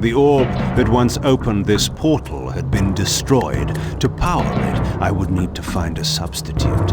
The orb that once opened this portal had been destroyed. To power it, I would need to find a substitute.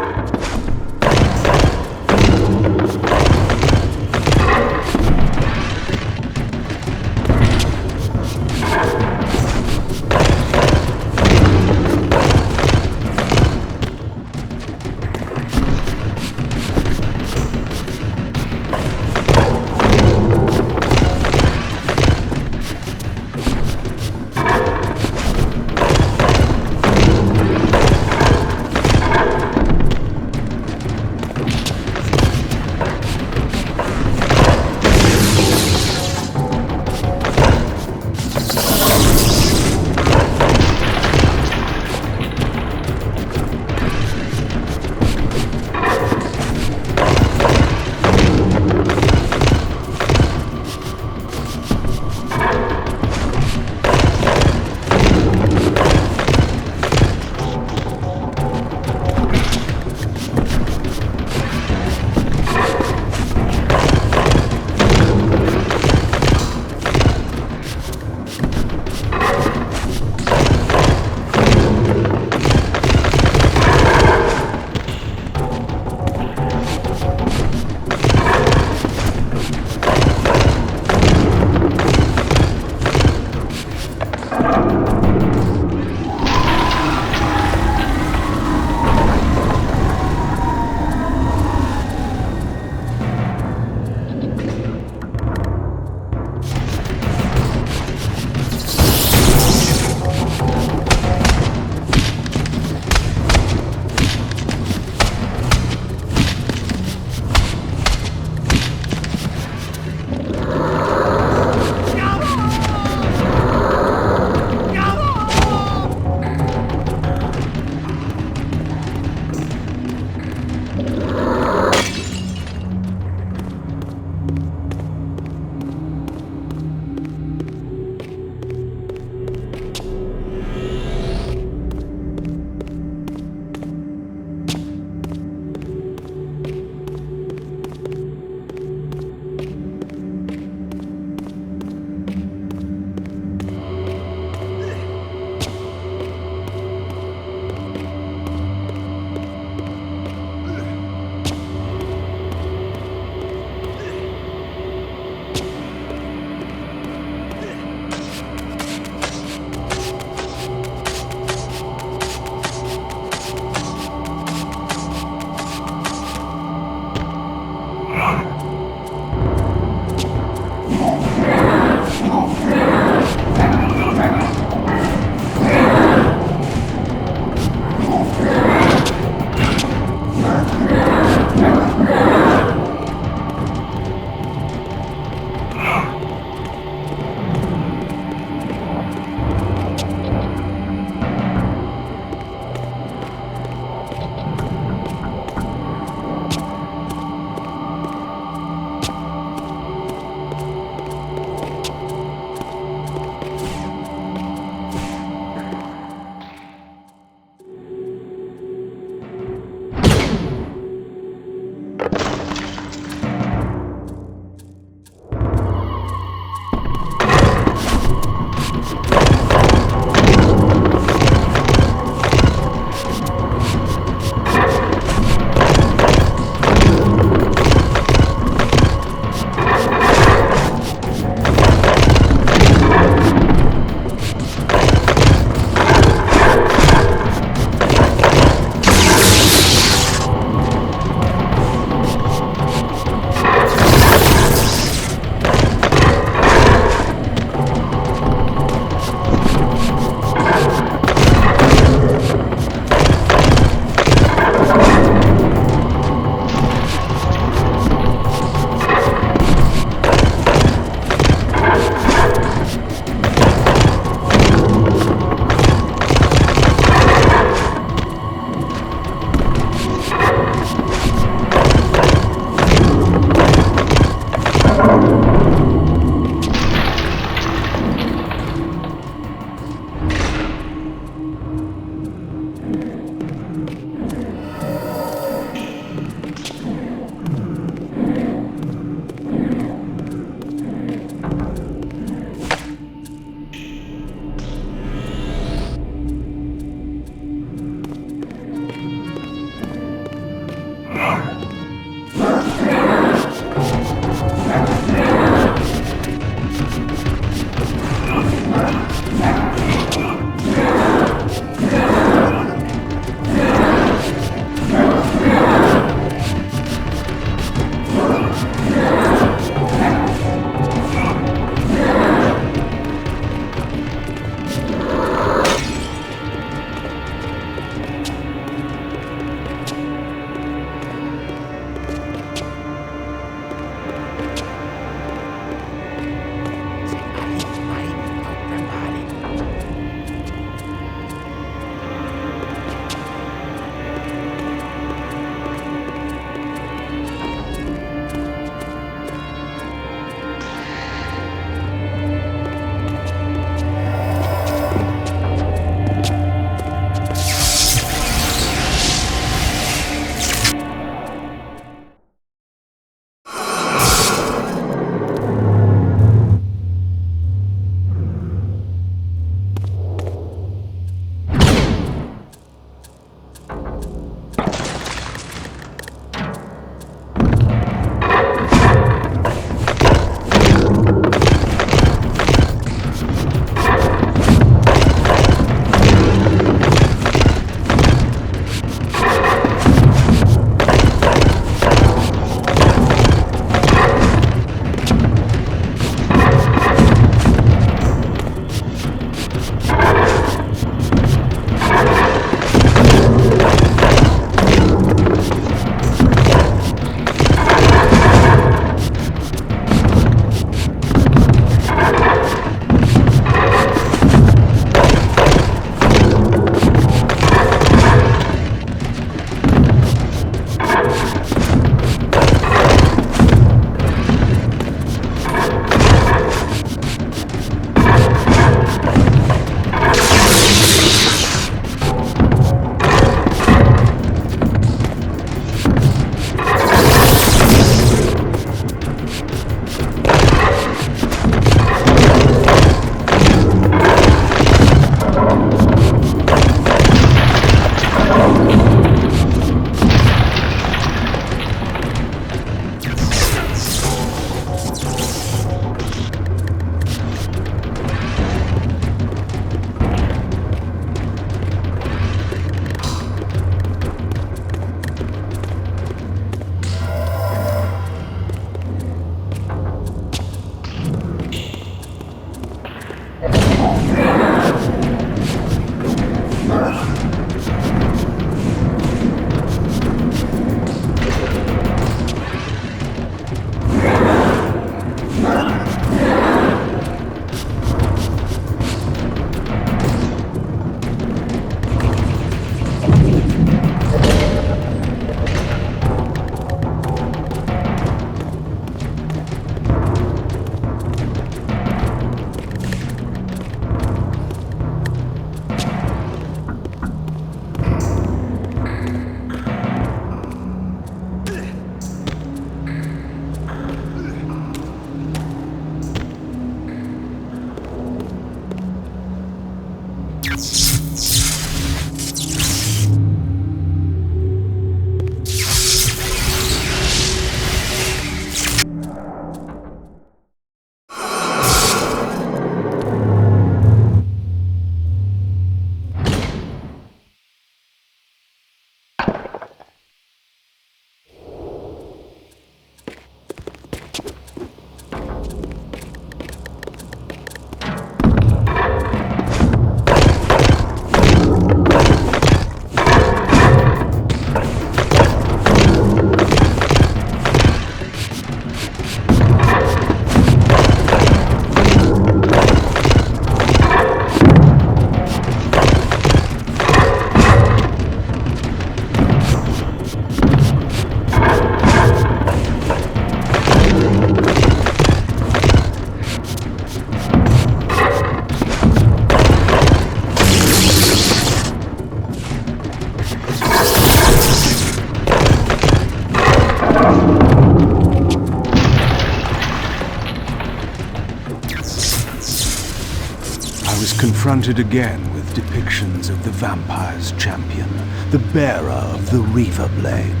confronted again with depictions of the vampire's champion, the bearer of the Reaver Blade.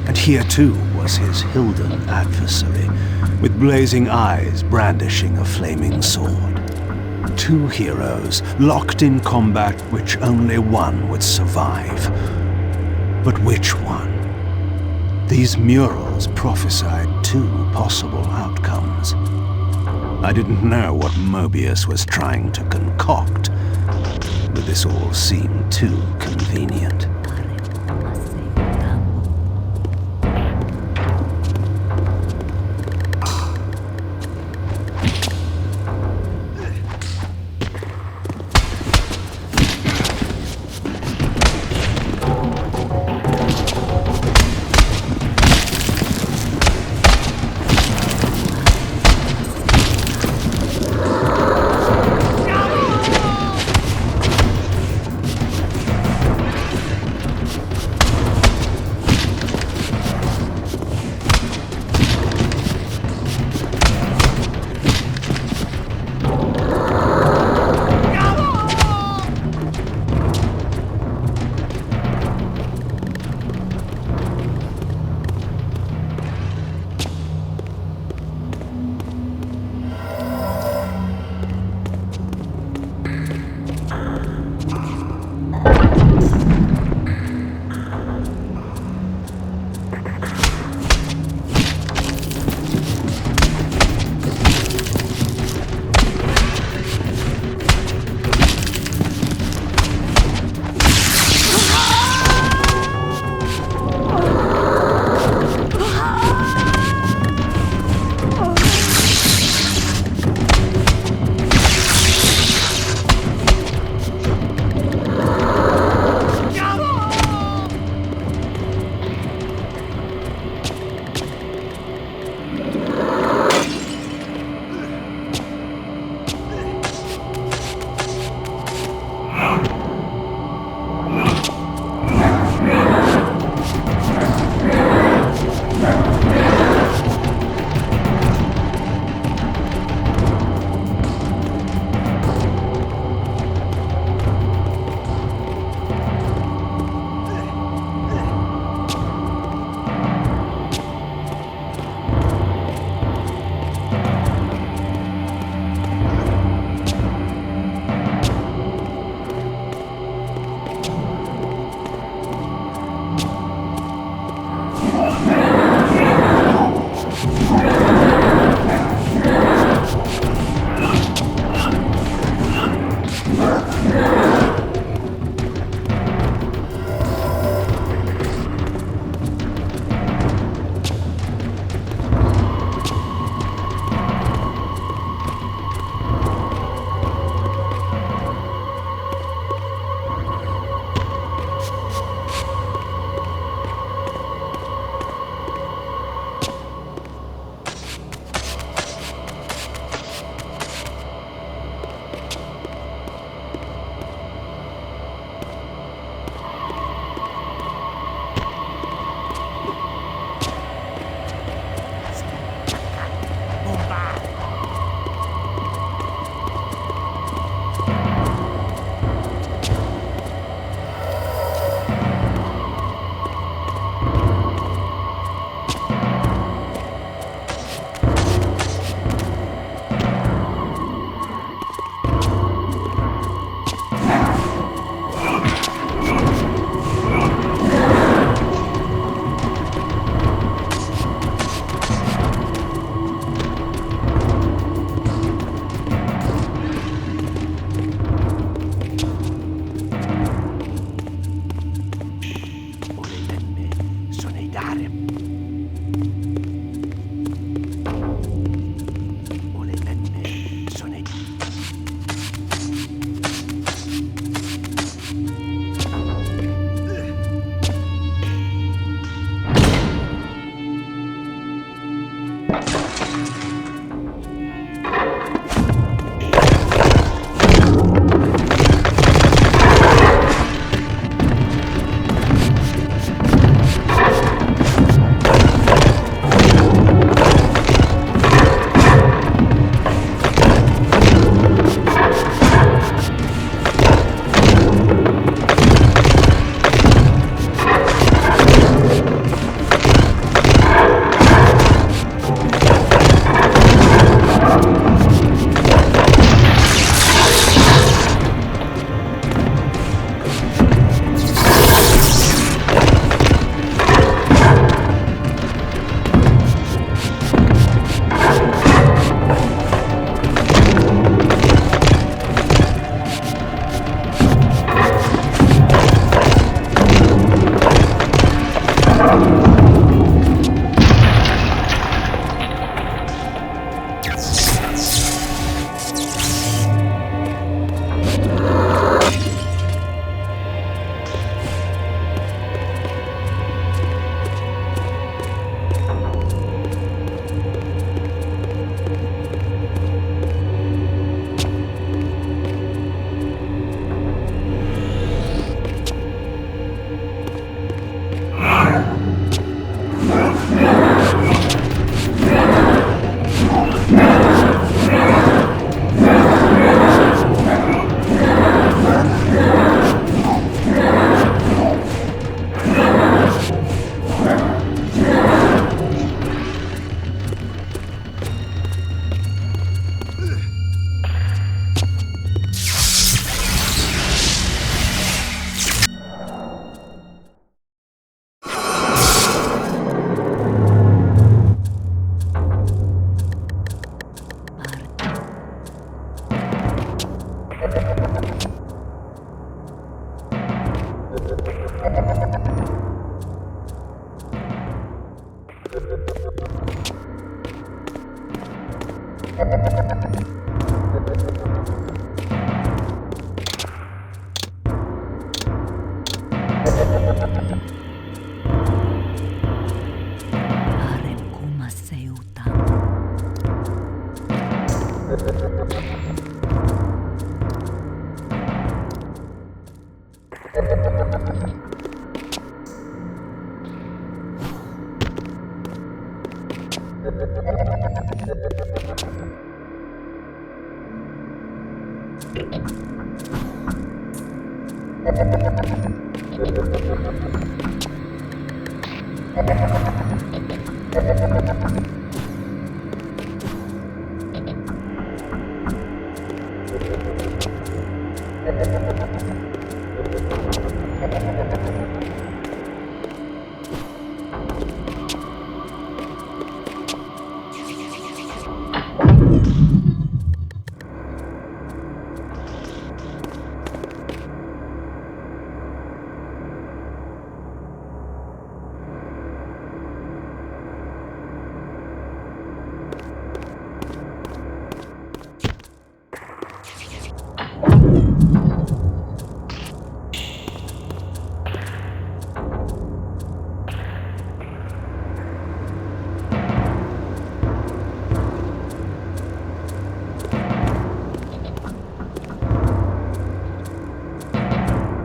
And here too was his Hilden adversary, with blazing eyes brandishing a flaming sword. Two heroes locked in combat which only one would survive. But which one? These murals prophesied two possible outcomes. I didn't know what Mobius was trying to concoct, but this all seemed too convenient.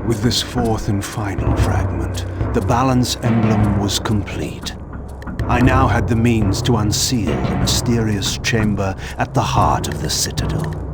With this fourth and final fragment, the balance emblem was complete. I now had the means to unseal the mysterious chamber at the heart of the Citadel.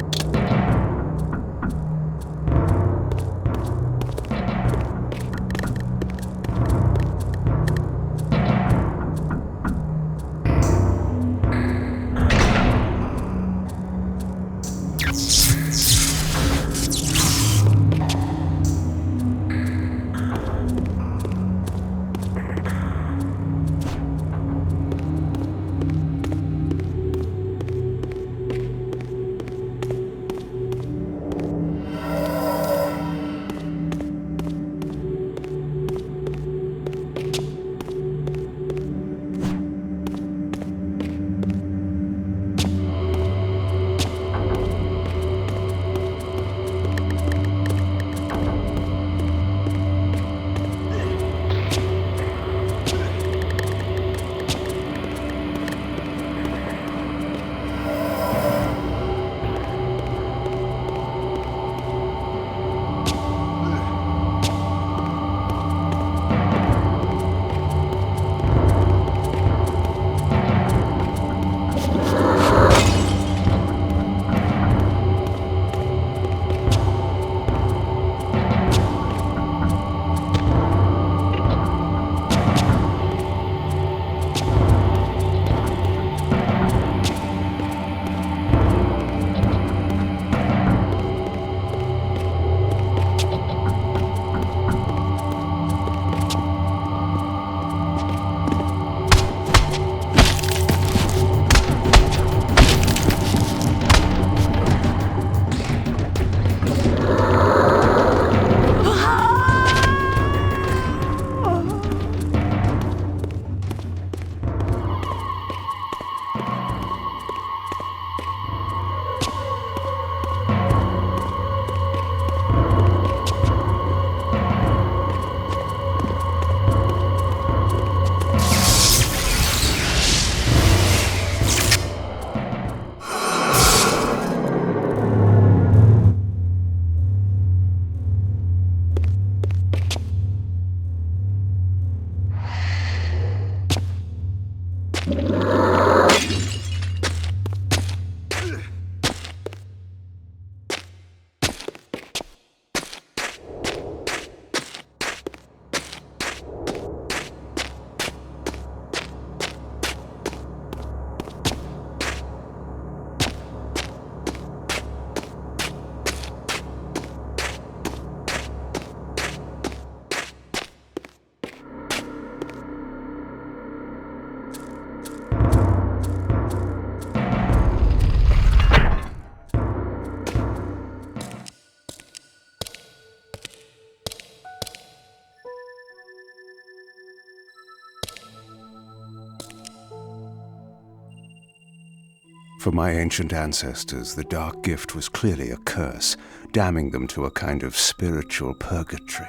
For my ancient ancestors, the Dark Gift was clearly a curse, damning them to a kind of spiritual purgatory.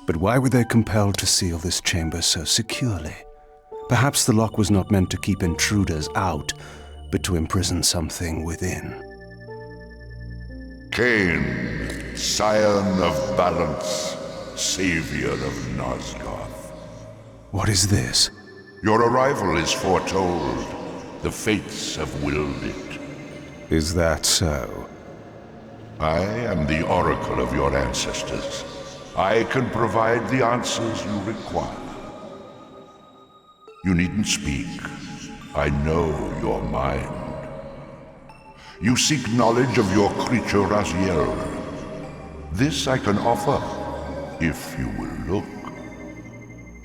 But why were they compelled to seal this chamber so securely? Perhaps the lock was not meant to keep intruders out, but to imprison something within. Kain, scion of balance, savior of Nosgoth. What is this? Your arrival is foretold. The fates have willed it. Is that so? I am the oracle of your ancestors. I can provide the answers you require. You needn't speak. I know your mind. You seek knowledge of your creature Raziel. This I can offer, if you will look.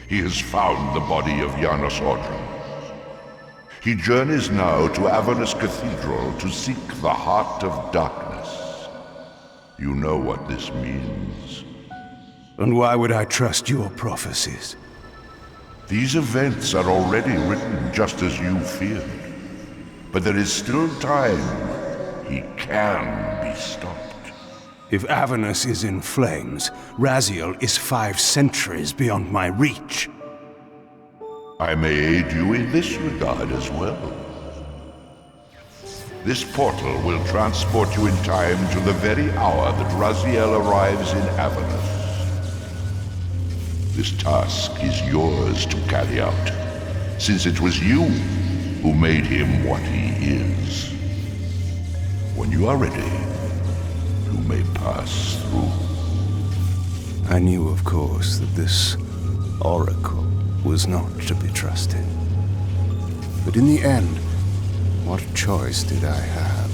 He has found the body of Janos Ordrum. He journeys now to Avernus Cathedral to seek the Heart of Darkness. You know what this means. And why would I trust your prophecies? These events are already written just as you feared. But there is still time. He can be stopped. If Avernus is in flames, Raziel is 5 centuries beyond my reach. I may aid you in this regard as well. This portal will transport you in time to the very hour that Raziel arrives in Avernus. This task is yours to carry out, since it was you who made him what he is. When you are ready, you may pass through. I knew, of course, that this oracle was not to be trusted. But in the end, what choice did I have?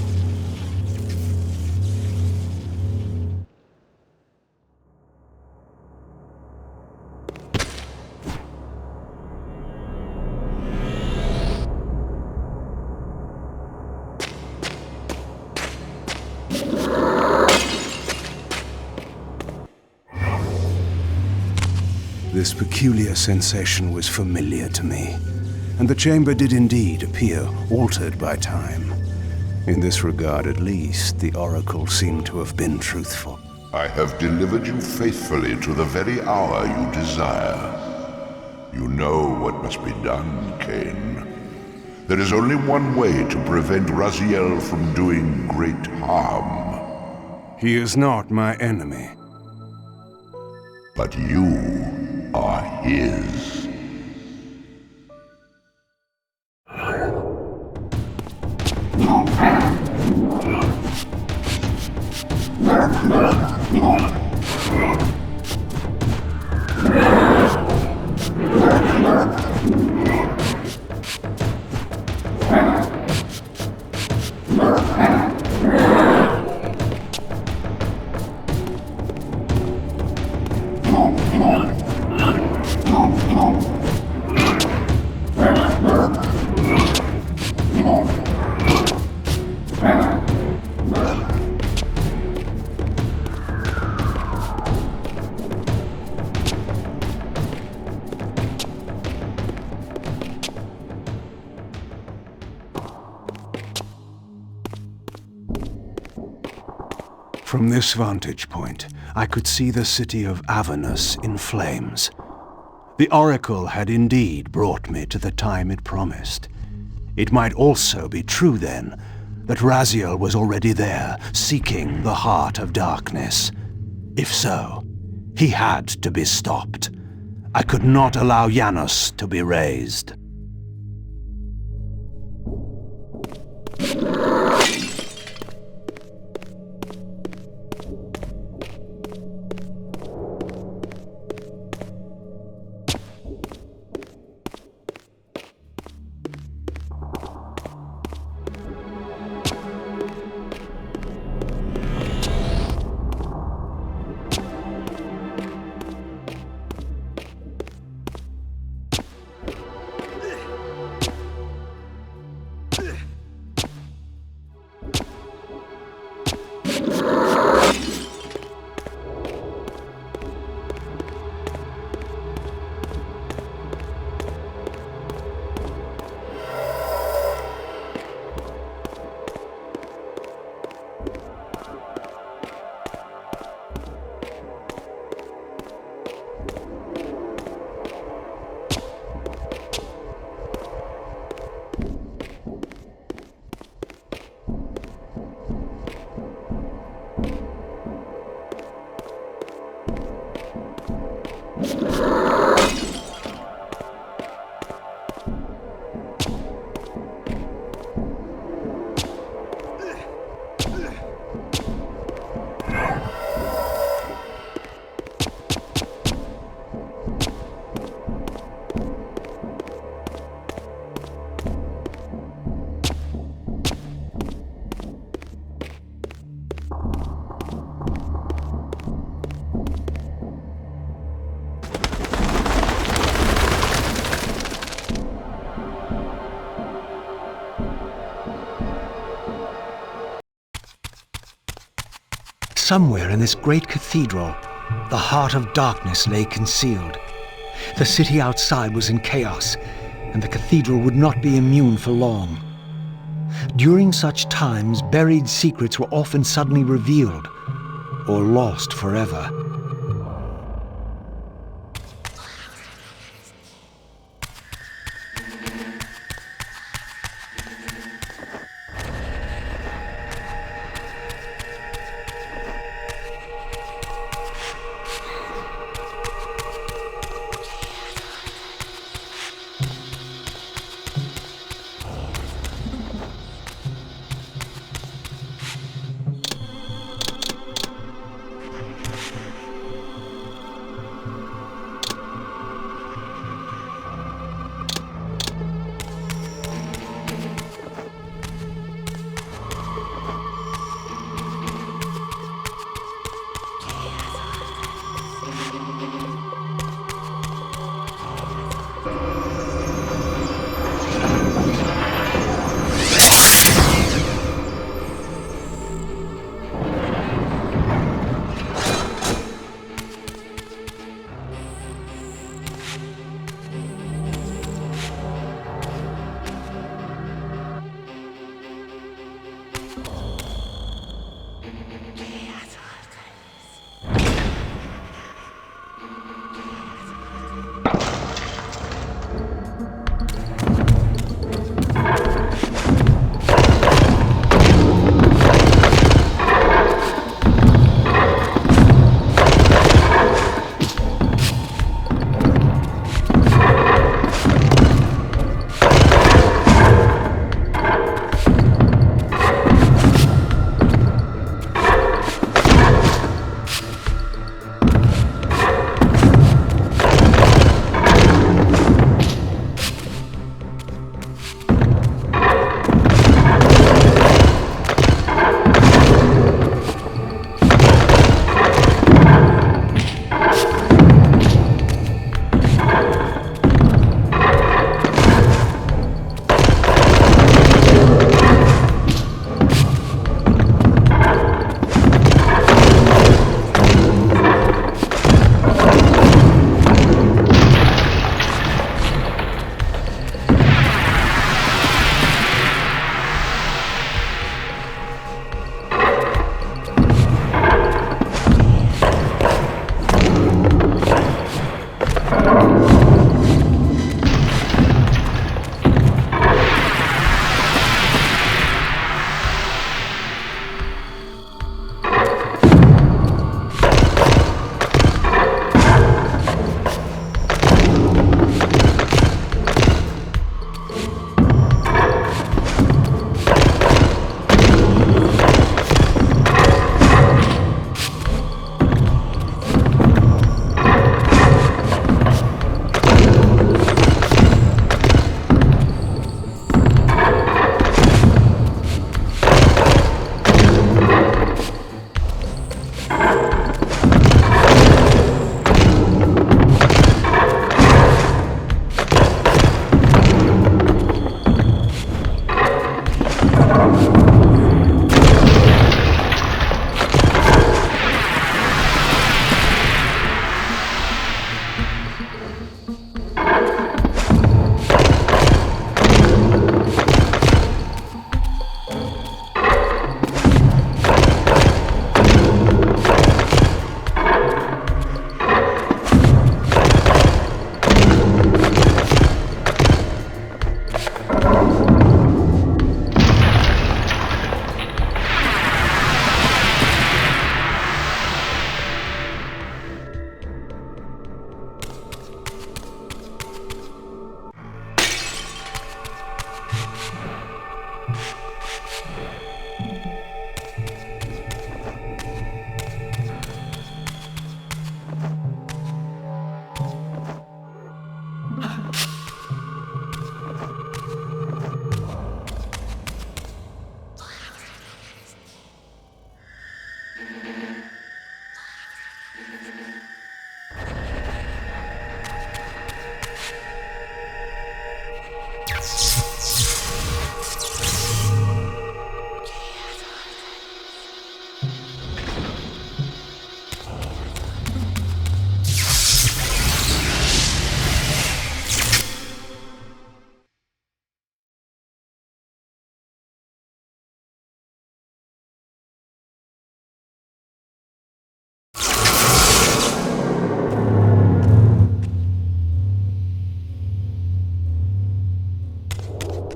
This peculiar sensation was familiar to me, and the chamber did indeed appear altered by time. In this regard, at least, the oracle seemed to have been truthful. I have delivered you faithfully to the very hour you desire. You know what must be done, Kain. There is only one way to prevent Raziel from doing great harm. He is not my enemy. But you are his. From this vantage point, I could see the city of Avernus in flames. The oracle had indeed brought me to the time it promised. It might also be true, then, that Raziel was already there, seeking the Heart of Darkness. If so, he had to be stopped. I could not allow Janos to be raised. Somewhere in this great cathedral, the heart of darkness lay concealed. The city outside was in chaos, and the cathedral would not be immune for long. During such times, buried secrets were often suddenly revealed, or lost forever.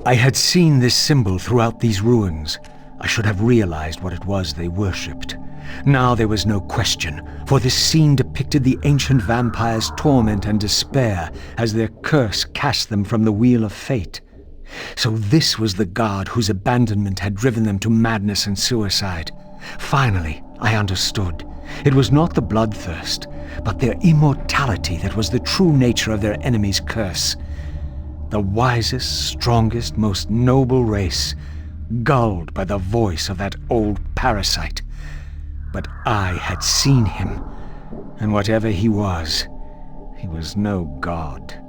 I had seen this symbol throughout these ruins. I should have realized what it was they worshipped. Now there was no question, for this scene depicted the ancient vampires' torment and despair as their curse cast them from the wheel of fate. So this was the god whose abandonment had driven them to madness and suicide. Finally, I understood. It was not the bloodthirst, but their immortality that was the true nature of their enemy's curse. The wisest, strongest, most noble race, gulled by the voice of that old parasite. But I had seen him, and whatever he was no god.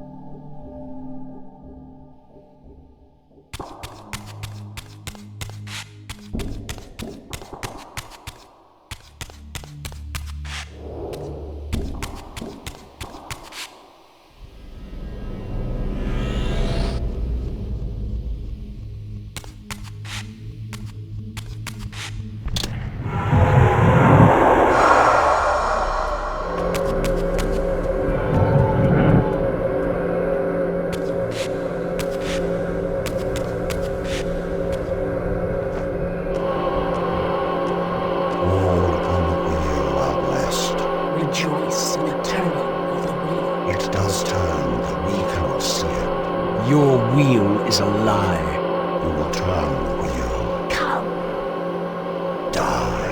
Rejoice in the turning of the wheel. It does turn, but we cannot see it. Your wheel is a lie. You will turn the wheel. Come. Die.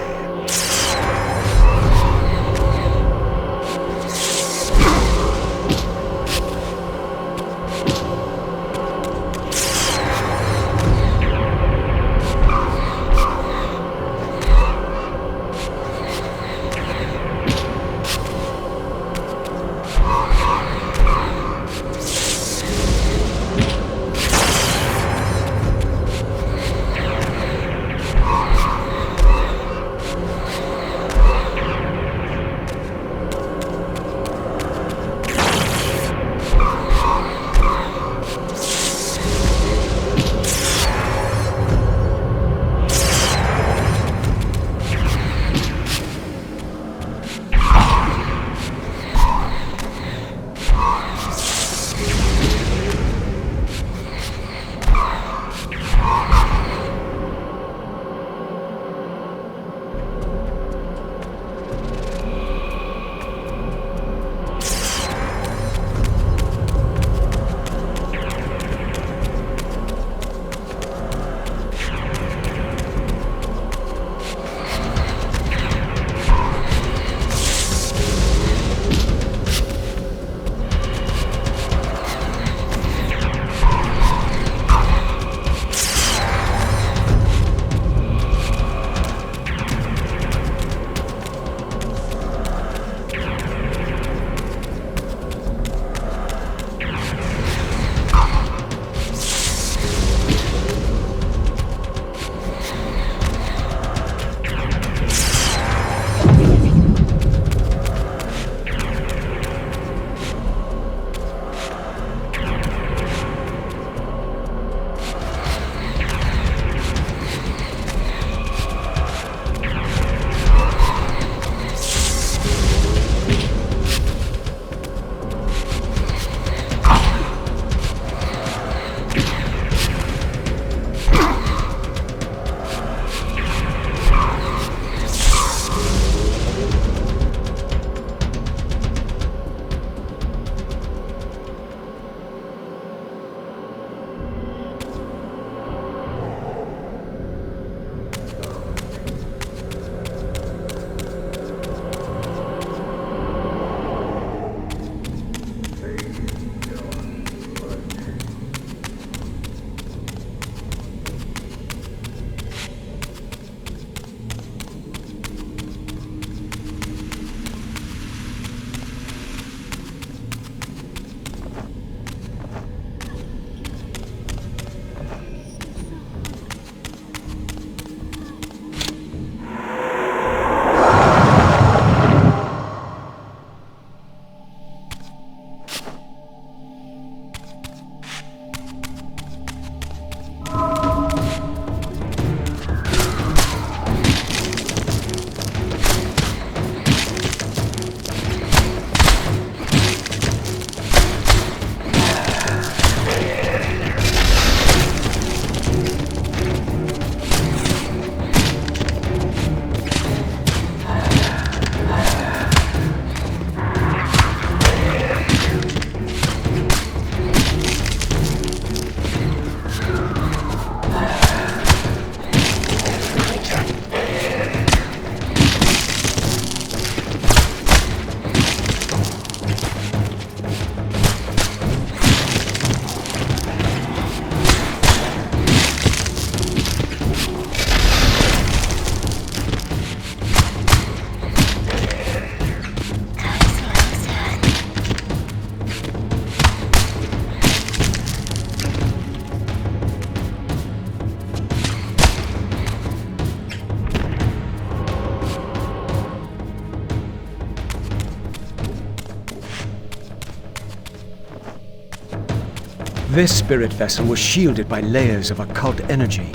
This spirit vessel was shielded by layers of occult energy.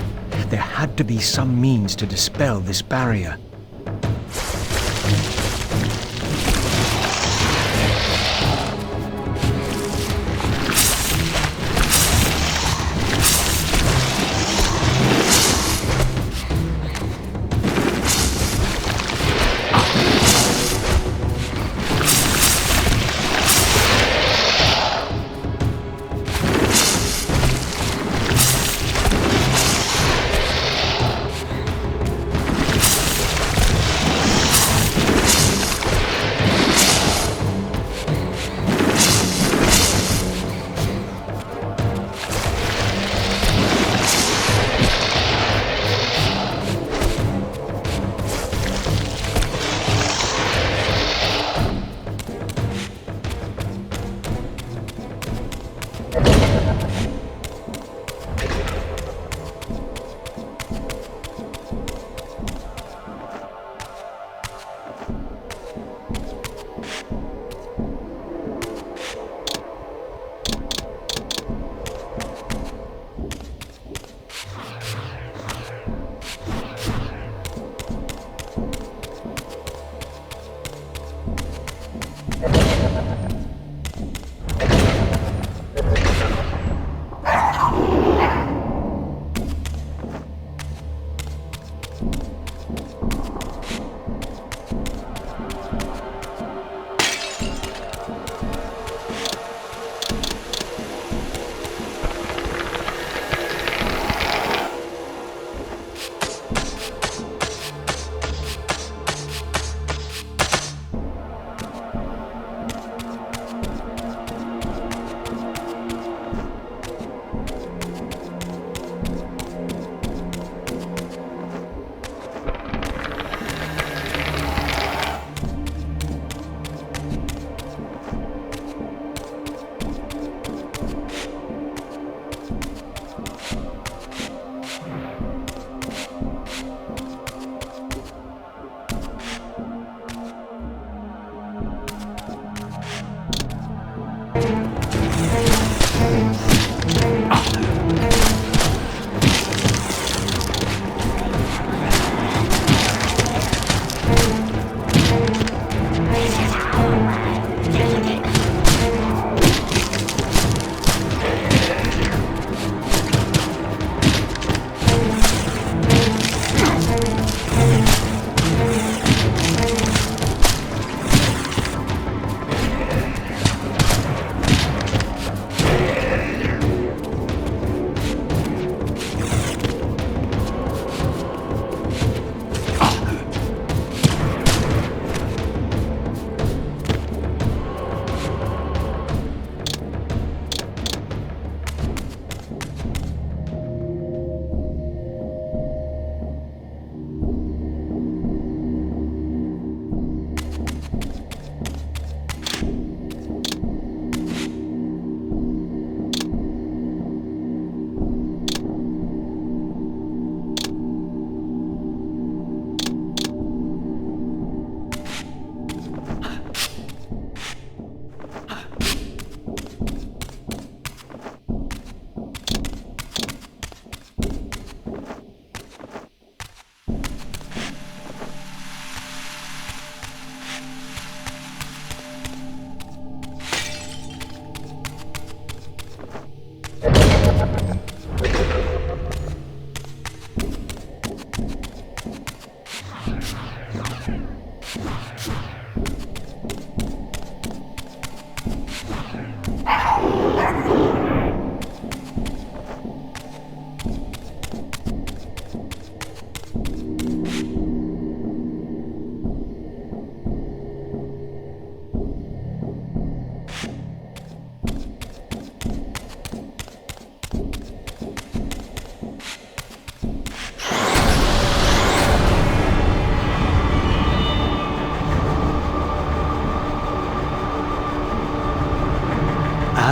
There had to be some means to dispel this barrier.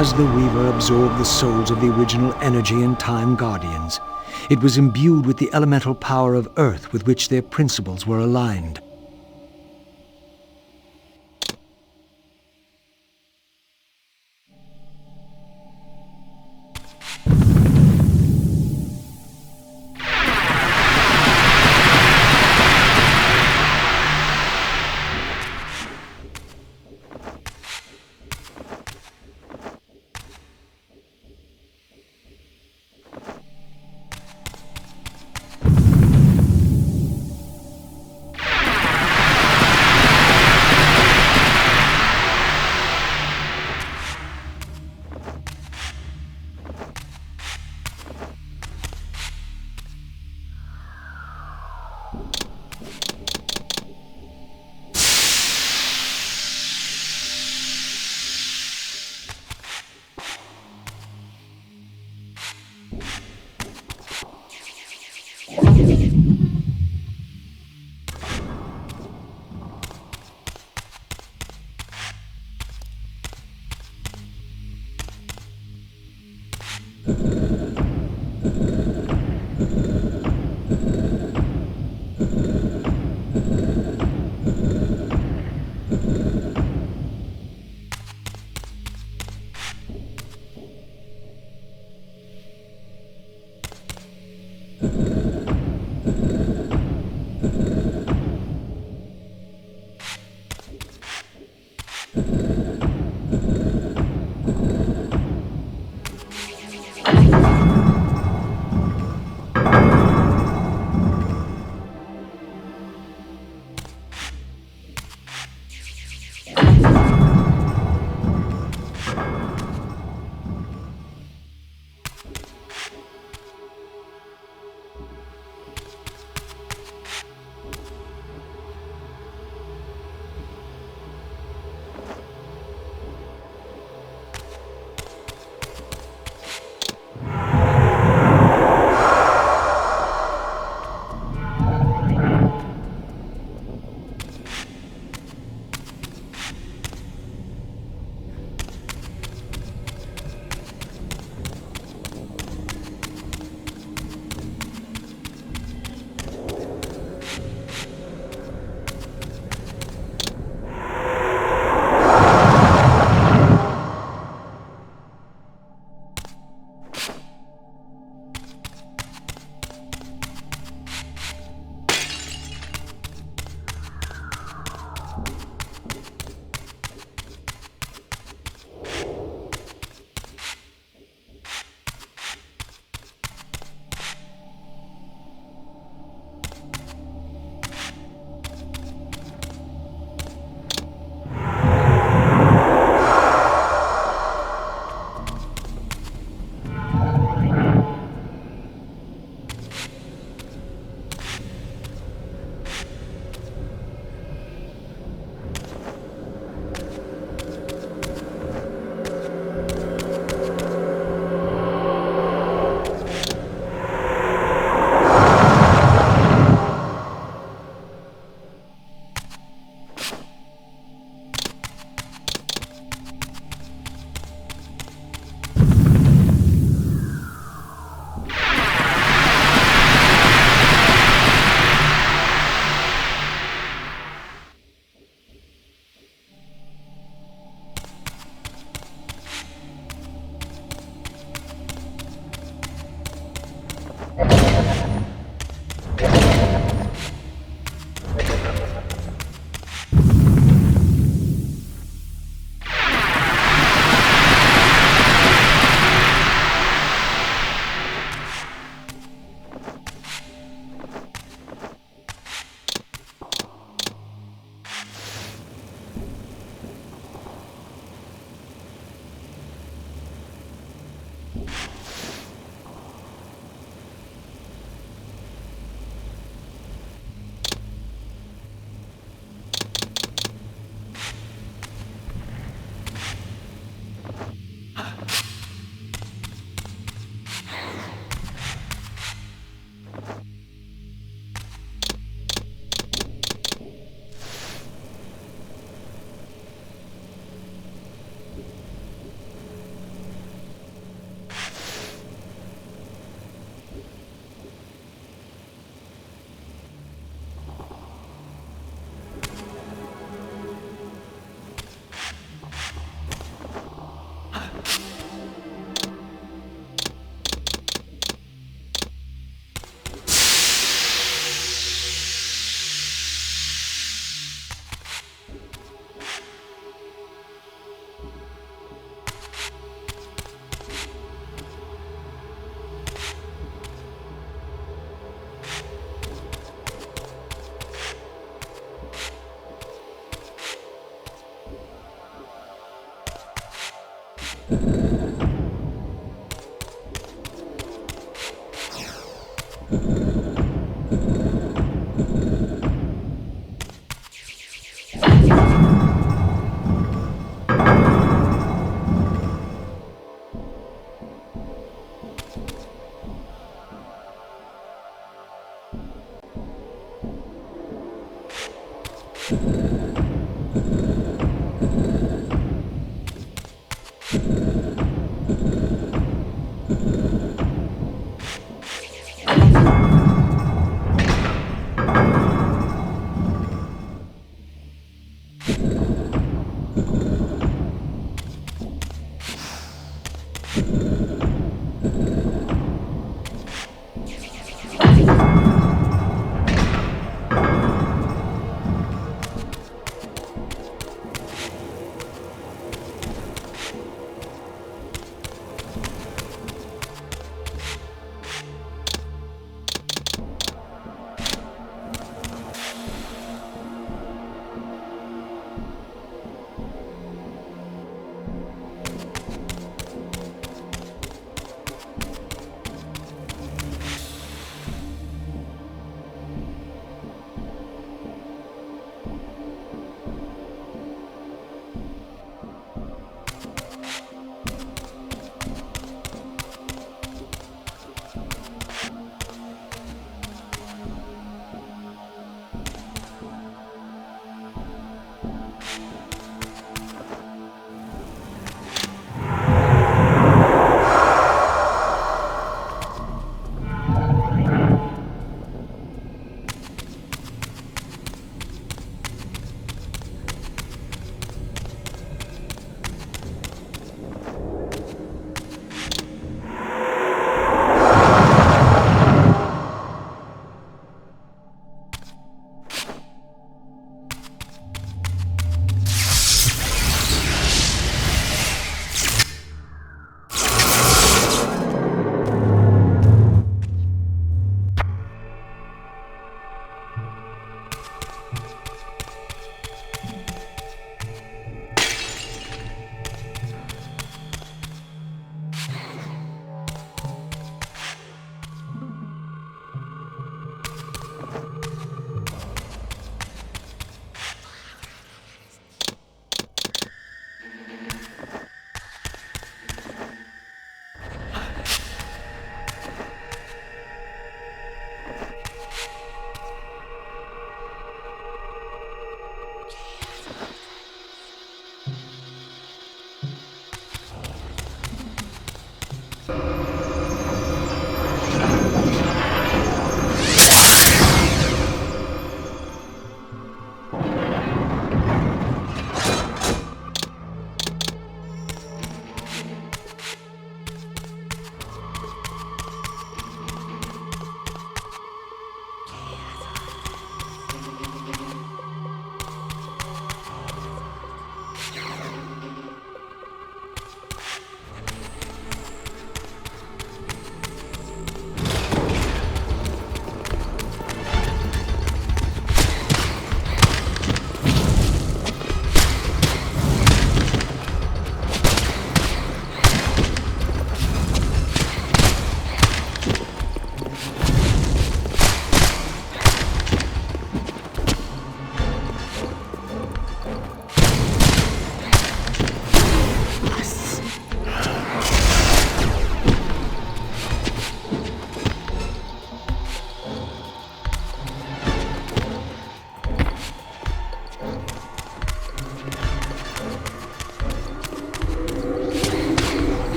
As the Weaver absorbed the souls of the original Energy and Time Guardians, it was imbued with the elemental power of Earth with which their principles were aligned.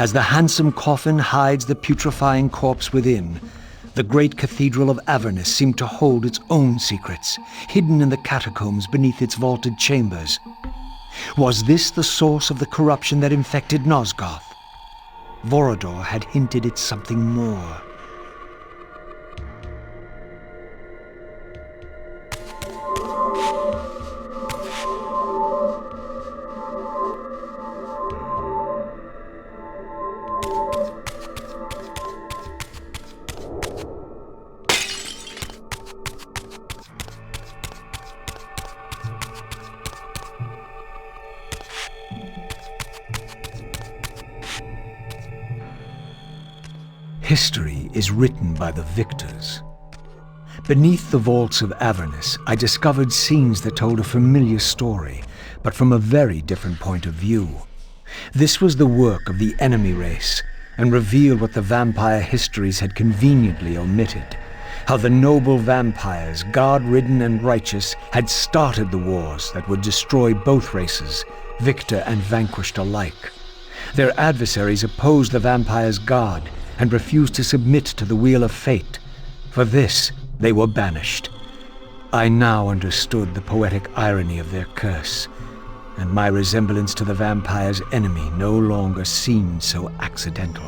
As the handsome coffin hides the putrefying corpse within, the great cathedral of Avernus seemed to hold its own secrets, hidden in the catacombs beneath its vaulted chambers. Was this the source of the corruption that infected Nosgoth? Vorador had hinted at something more. History is written by the victors. Beneath the vaults of Avernus, I discovered scenes that told a familiar story, but from a very different point of view. This was the work of the enemy race, and revealed what the vampire histories had conveniently omitted. How the noble vampires, god-ridden and righteous, had started the wars that would destroy both races, victor and vanquished alike. Their adversaries opposed the vampires' god, and refused to submit to the wheel of fate. For this, they were banished. I now understood the poetic irony of their curse, and my resemblance to the vampire's enemy no longer seemed so accidental.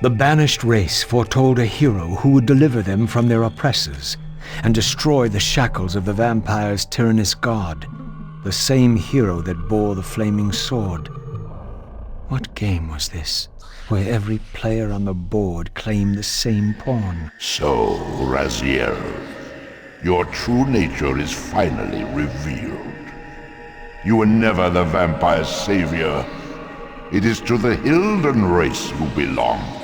The banished race foretold a hero who would deliver them from their oppressors and destroy the shackles of the vampire's tyrannous god, the same hero that bore the flaming sword. What game was this, where every player on the board claimed the same pawn? So, Raziel, your true nature is finally revealed. You were never the vampire's savior. It is to the Hilden race you belong.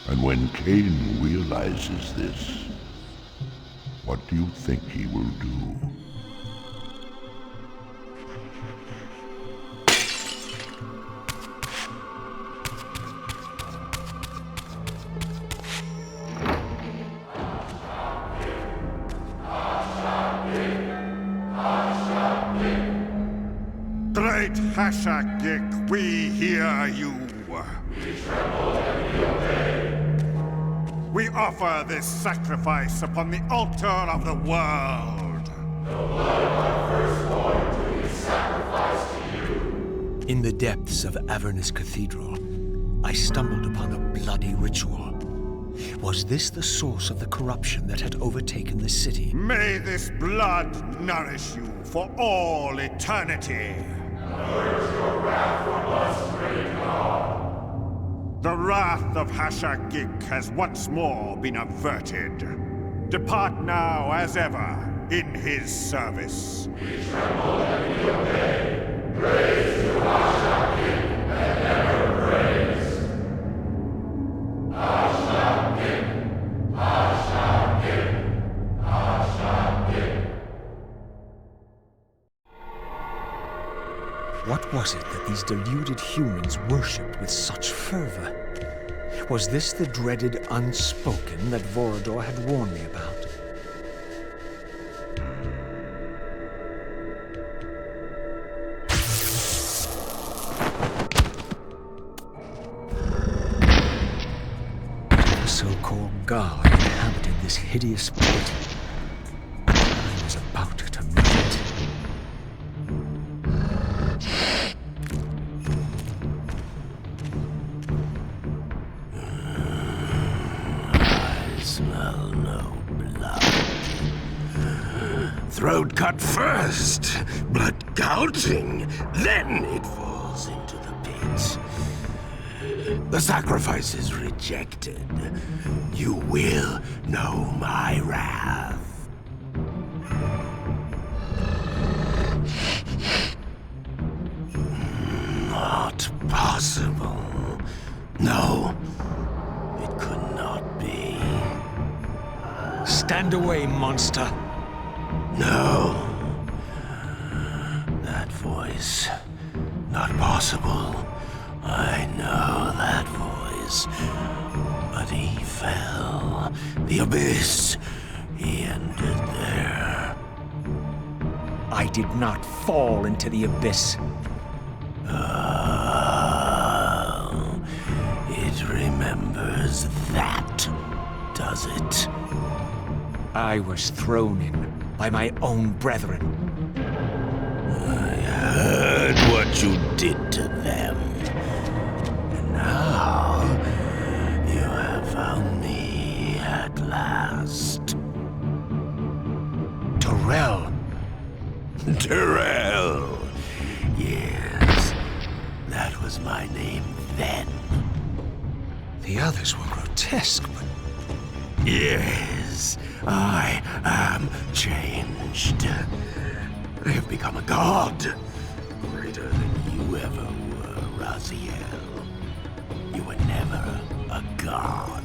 And when Kain realizes this, what do you think he will do? Great Hashagik, we hear you. We tremble and we obey. We offer this sacrifice upon the altar of the world. The blood of our firstborn do we sacrifice to you. In the depths of Avernus Cathedral, I stumbled upon a bloody ritual. Was this the source of the corruption that had overtaken the city? May this blood nourish you for all eternity. Purge your wrath from us, great God. The wrath of Hashagik has once more been averted. Depart now as ever in his service. We tremble and we obey. Praise to Hashagik and never praise. Hashagik, Hashagik, Hashagik. What was it that these deluded humans worshipped with such fervor? Was this the dreaded unspoken that Vorador had warned me about? The so-called God inhabited this hideous pit. I was about to meet it. Smell no blood. Throat cut first, blood gouging, then it falls into the pit. The sacrifice is rejected. You will know my wrath. Not possible. No, it could not be. Stand away, monster! No. That voice. Not possible. I know that voice. But he fell. The abyss. He ended there. I did not fall into the abyss. Oh, it remembers that, does it? I was thrown in by my own brethren. I heard what you did to them. And now you have found me at last. Terrell! Terrell! Yes, that was my name then. The others were grotesque, but Yes, I am changed. I have become a god. Greater than you ever were, Raziel. You were never a god.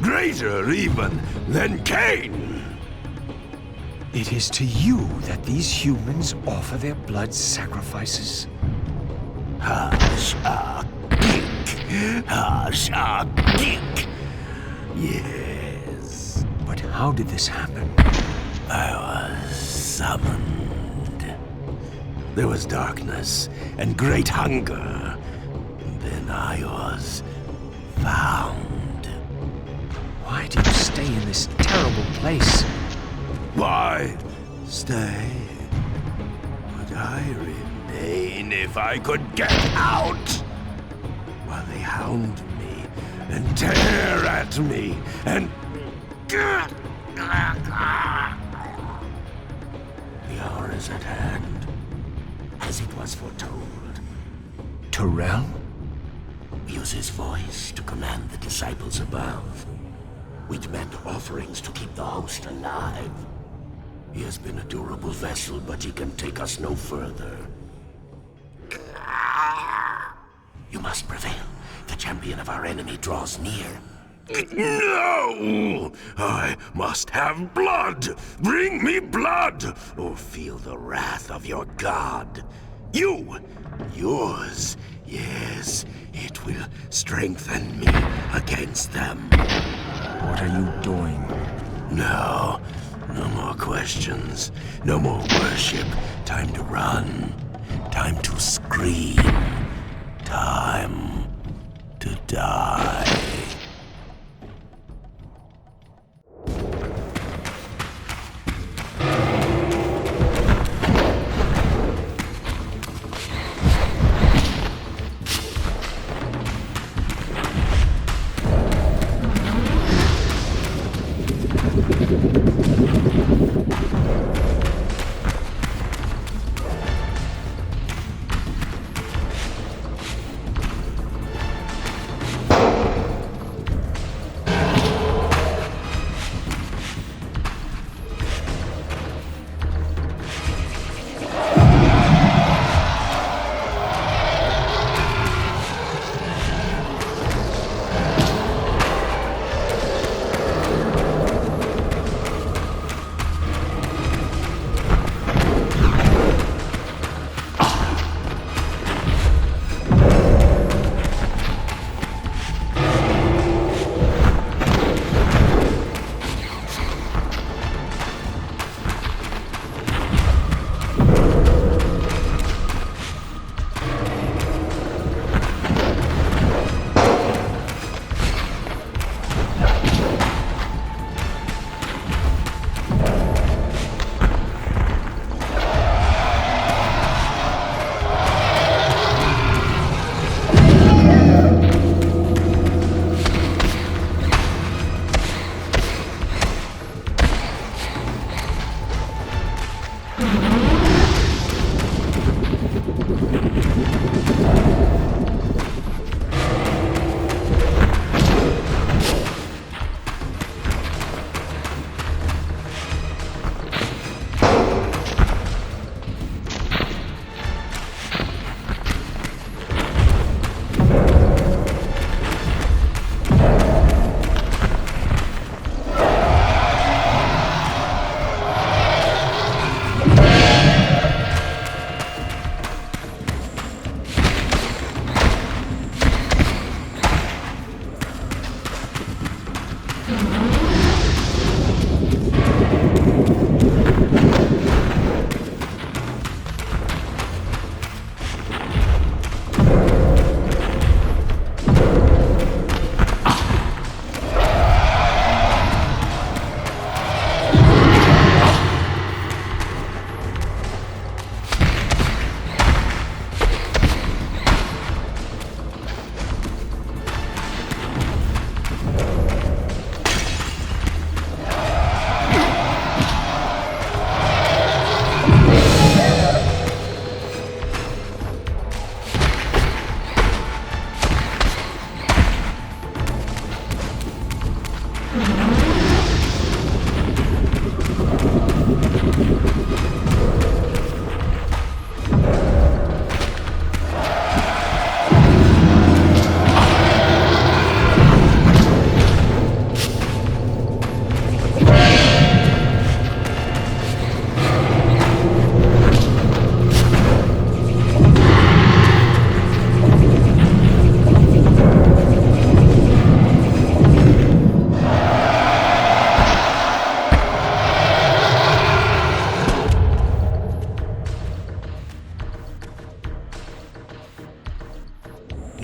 Greater even than Kain! it is to you that these humans offer their blood sacrifices. Hashagik! Hashagik! Yes. But how did this happen? I was summoned. There was darkness and great hunger. And then I was found. Why do you stay in this terrible place? Why stay? Would I remain if I could get out? while they hound me and tear at me and... The hour is at hand, as it was foretold. Terrell? Use his voice to command the disciples above. We demand offerings to keep the host alive. He has been a durable vessel, but he can take us no further. You must prevail. The champion of our enemy draws near. No! I must have blood! Bring me blood! Or feel the wrath of your god. Yours. Yes, it will strengthen me against them. What are you doing? No more questions. No more worship. Time to run. Time to scream. Time to die.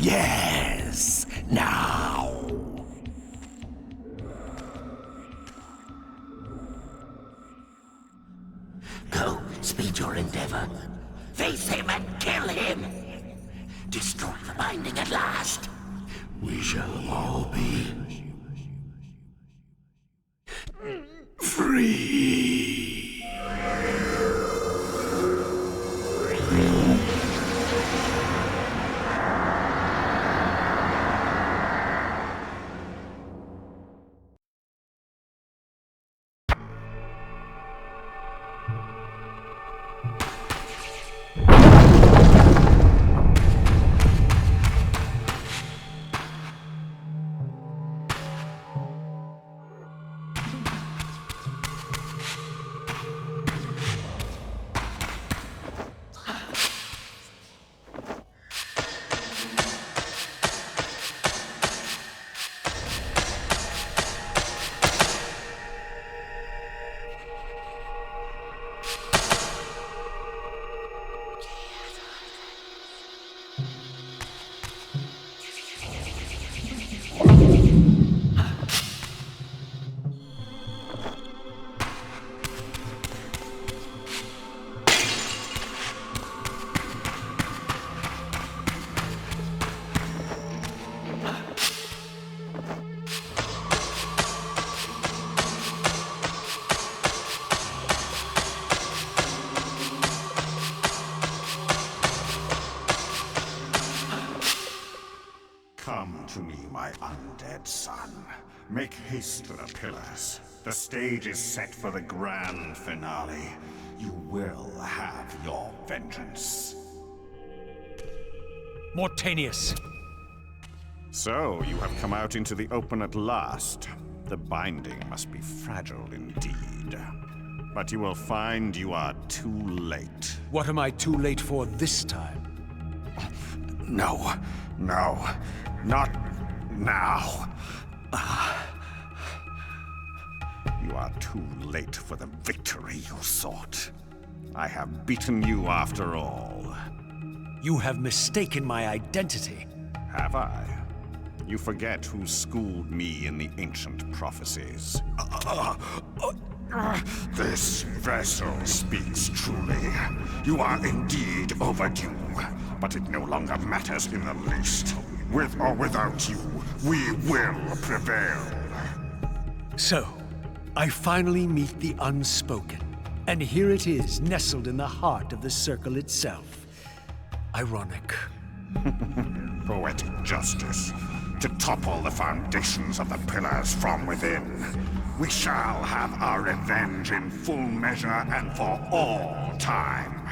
Yes, now. Go, speed your endeavor. Face him and kill him. Destroy the binding at last. we shall all be free. Come to me, my undead son. Make haste to the pillars. The stage is set for the grand finale. You will have your vengeance. Mortanius! So, you have come out into the open at last. The binding must be fragile indeed. But you will find you are too late. What am I too late for this time? No, not now. You are too late for the victory you sought. I have beaten you after all. You have mistaken my identity. Have I? You forget who schooled me in the ancient prophecies. This vessel speaks truly. You are indeed overdue, but it no longer matters in the least. With or without you, we will prevail. So, I finally meet the unspoken. And here it is, nestled in the heart of the circle itself. Ironic. Poetic justice. To topple the foundations of the pillars from within. We shall have our revenge in full measure and for all time.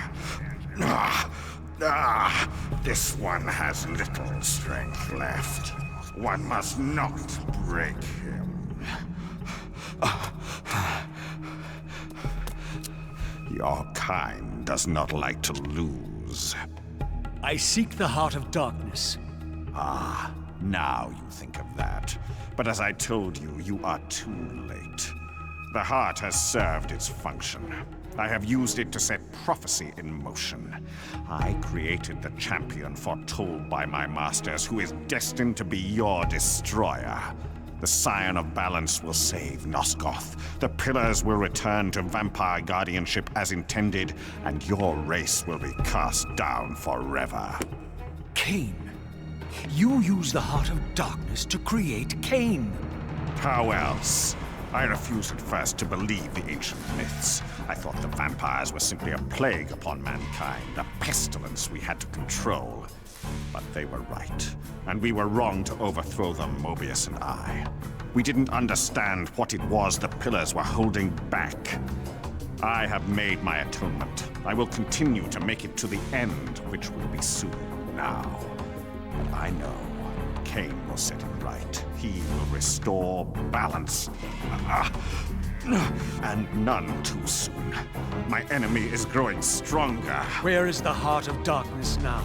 This one has little strength left. One must not break him. Your kind does not like to lose. I seek the heart of darkness. Ah, now you think of that. But as I told you, you are too late. The heart has served its function. I have used it to set prophecy in motion. I created the champion foretold by my masters, who is destined to be your destroyer. The Scion of Balance will save Nosgoth. The Pillars will return to vampire guardianship as intended, and your race will be cast down forever. Kain. You use the heart of darkness to create Kain. How else? I refused at first to believe the ancient myths. I thought the vampires were simply a plague upon mankind, a pestilence we had to control. But they were right, and we were wrong to overthrow them, Mobius and I. We didn't understand what it was the Pillars were holding back. I have made my atonement. I will continue to make it to the end, which will be soon now. But I know Kain will set it right. He will restore balance. And none too soon. My enemy is growing stronger. Where is the heart of darkness now?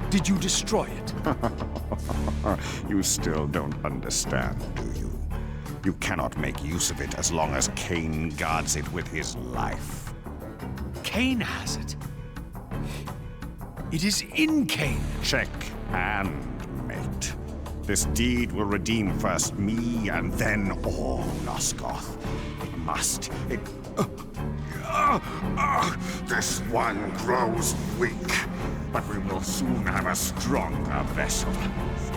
Did you destroy it? You still don't understand, do you? You cannot make use of it as long as Kain guards it with his life. Kain has it. It is in Kain. Check and mate. This deed will redeem first me and then all Nosgoth. It must. This one grows weak. but we will soon have a stronger vessel.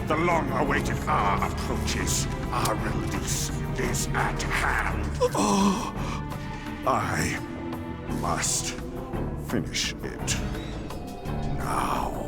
The long-awaited hour approaches. Our release is at hand. I must finish it now.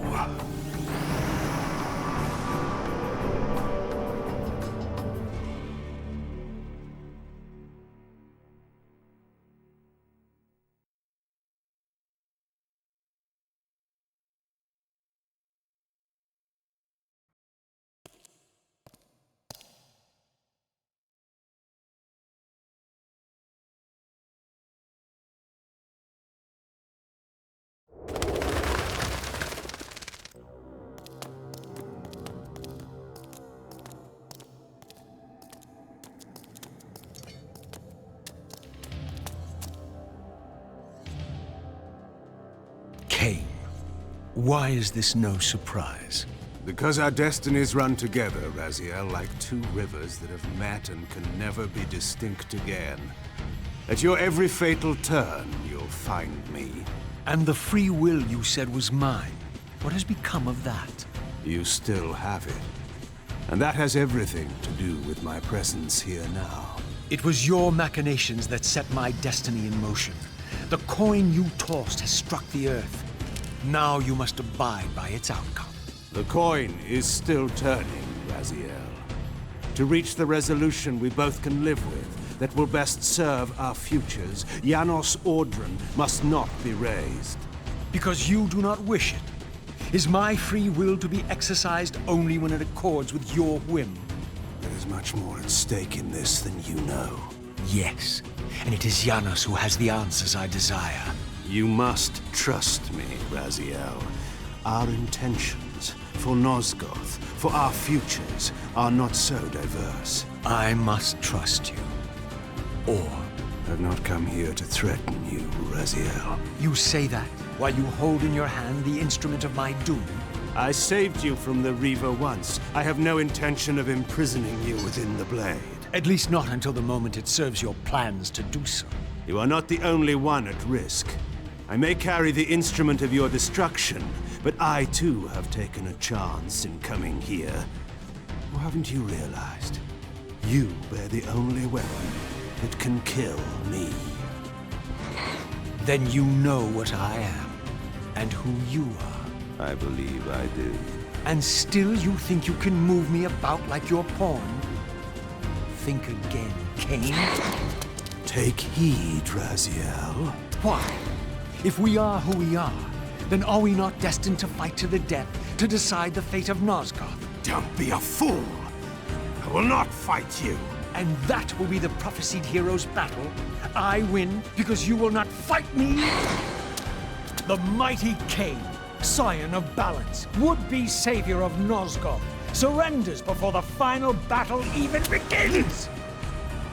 Kain, why is this no surprise? Because our destinies run together, Raziel, like two rivers that have met and can never be distinct again. At your every fatal turn, you'll find me. And the free will you said was mine. What has become of that? You still have it. And that has everything to do with my presence here now. It was your machinations that set my destiny in motion. The coin you tossed has struck the earth. Now you must abide by its outcome. The coin is still turning, Raziel. To reach the resolution we both can live with, that will best serve our futures, Janos Audron must not be raised. Because you do not wish it. Is my free will to be exercised only when it accords with your whim? There is much more at stake in this than you know. Yes, and it is Janos who has the answers I desire. You must trust me, Raziel. Our intentions for Nosgoth, for our futures, are not so diverse. I must trust you. Or I've not come here to threaten you, Raziel. you say that while you hold in your hand the instrument of my doom. I saved you from the Reaver once. I have no intention of imprisoning you within the blade. At least not until the moment it serves your plans to do so. You are not the only one at risk. I may carry the instrument of your destruction, but I too have taken a chance in coming here. Or haven't you realized? You bear the only weapon that can kill me. Then you know what I am, and who you are. I believe I do. And still you think you can move me about like your pawn? Think again, Kain. Take heed, Raziel. Why? If we are who we are, then are we not destined to fight to the death to decide the fate of Nosgoth? Don't be a fool! I will not fight you! And that will be the prophesied hero's battle. I win because you will not fight me? The mighty Kain, scion of balance, would-be savior of Nosgoth, surrenders before the final battle even begins!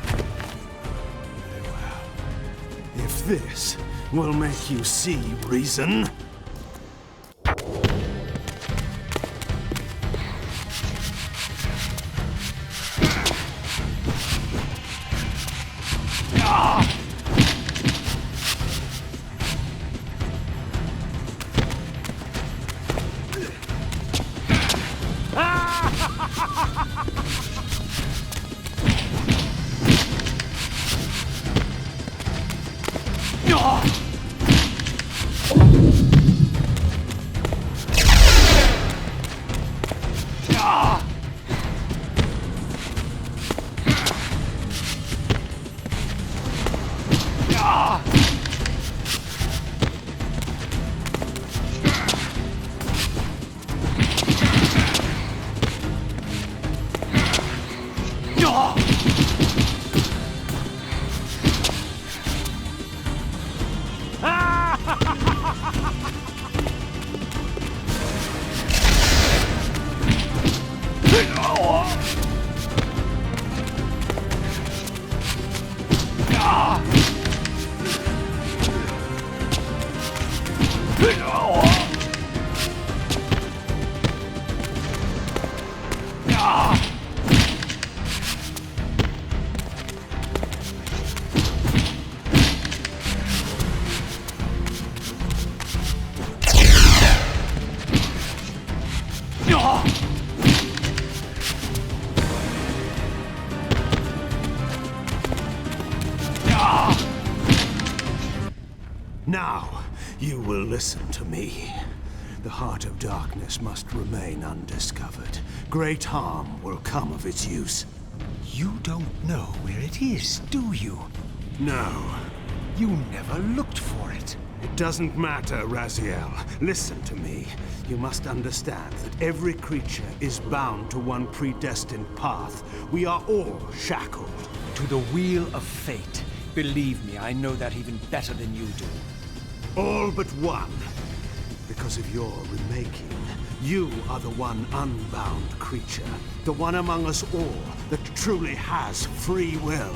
Very well. If this will make you see reason... Now, you will listen to me. The heart of darkness must remain undiscovered. Great harm will come of its use. You don't know where it is, do you? No. You never looked for it. It doesn't matter, Raziel. Listen to me. You must understand that every creature is bound to one predestined path. We are all shackled. To the wheel of fate. Believe me, I know that even better than you do. All but one. Because of your remaking, you are the one unbound creature. The one among us all that truly has free will.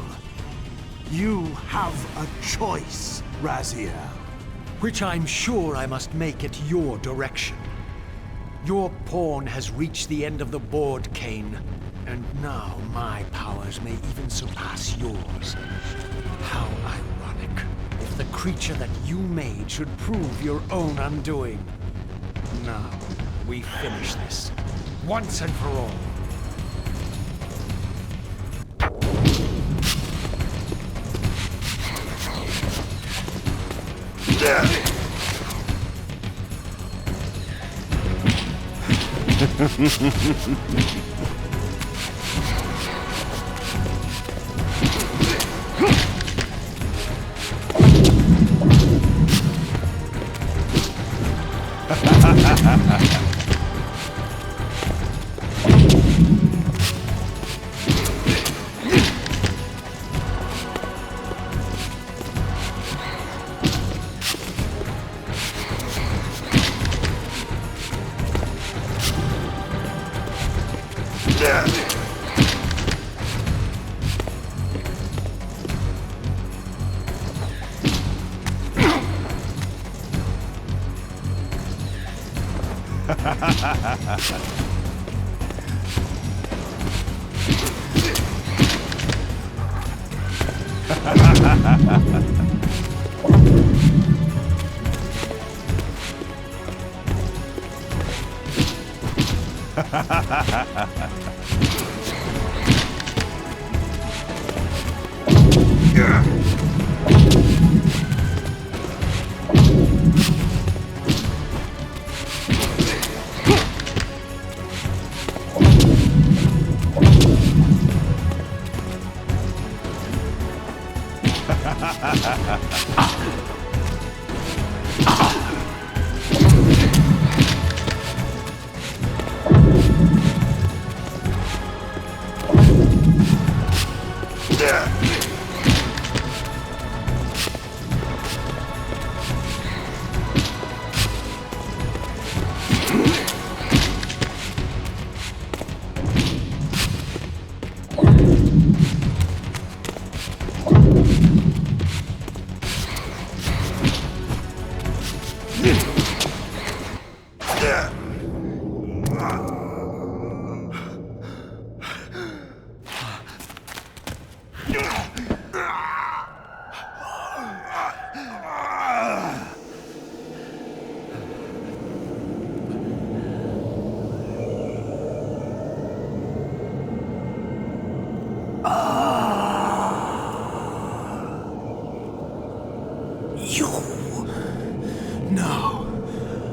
You have a choice, Raziel. Which I'm sure I must make at your direction. Your pawn has reached the end of the board, Kain. And now my powers may even surpass yours. How ironic. If the creature that you made should prove your own undoing. Now, we finish this. Once and for all.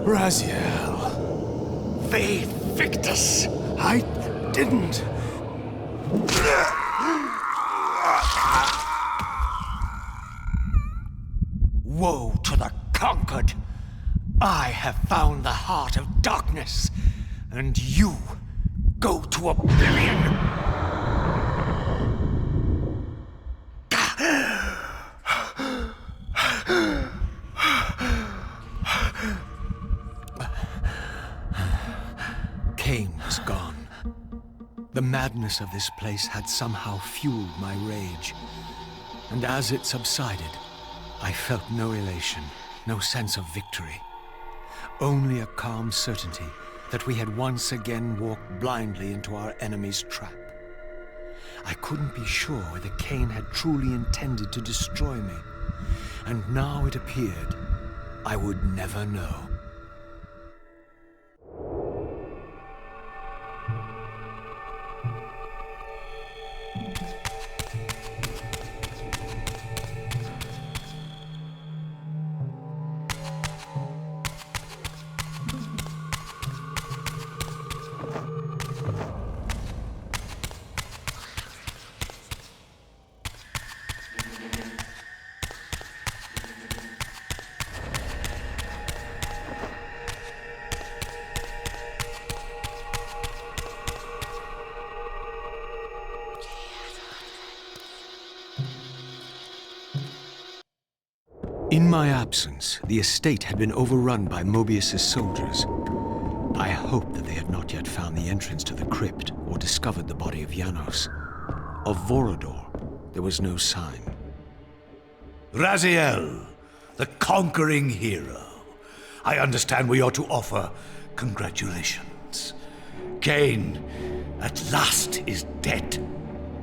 Raziel. Faith Victus! I didn't. Woe to the conquered! I have found the heart of darkness, and you go to oblivion! Kain was gone. The madness of this place had somehow fueled my rage, and as it subsided, I felt no elation, no sense of victory. Only a calm certainty that we had once again walked blindly into our enemy's trap. I couldn't be sure whether Kain had truly intended to destroy me, and now it appeared I would never know. In my absence, the estate had been overrun by Mobius's soldiers. I hoped that they had not yet found the entrance to the crypt or discovered the body of Janos. Of Vorador, there was no sign. Raziel, the conquering hero. I understand we ought to offer congratulations. Kain, at last, is dead.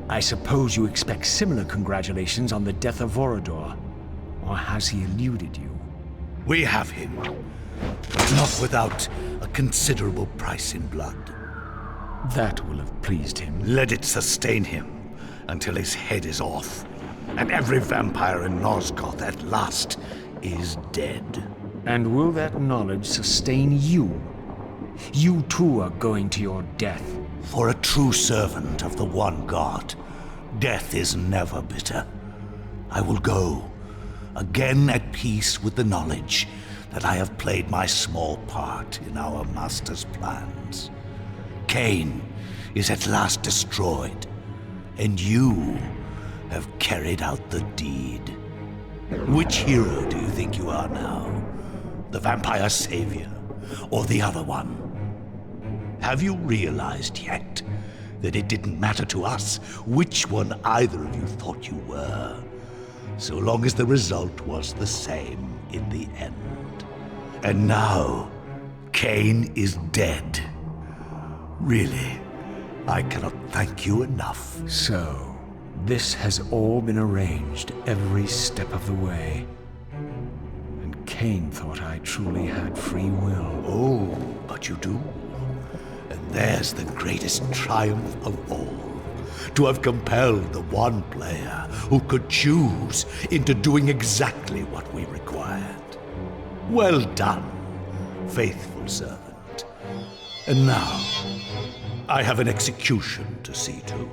I suppose you expect similar congratulations on the death of Vorador. Or has he eluded you? We have him, but not without a considerable price in blood. That will have pleased him. Let it sustain him until his head is off, and every vampire in Nosgoth at last is dead. And will that knowledge sustain you? You too are going to your death. For a true servant of the one god, death is never bitter. I will go, again at peace with the knowledge that I have played my small part in our master's plans. Kain is at last destroyed, and you have carried out the deed. Which hero do you think you are now? The vampire savior, or the other one? Have you realized yet that it didn't matter to us which one either of you thought you were, so long as the result was the same in the end? And now, Kain is dead. Really, I cannot thank you enough. So, this has all been arranged every step of the way. And Kain thought I truly had free will. Oh, but you do. And there's the greatest triumph of all. To have compelled the one player who could choose into doing exactly what we required. Well done, faithful servant. And now, I have an execution to see to.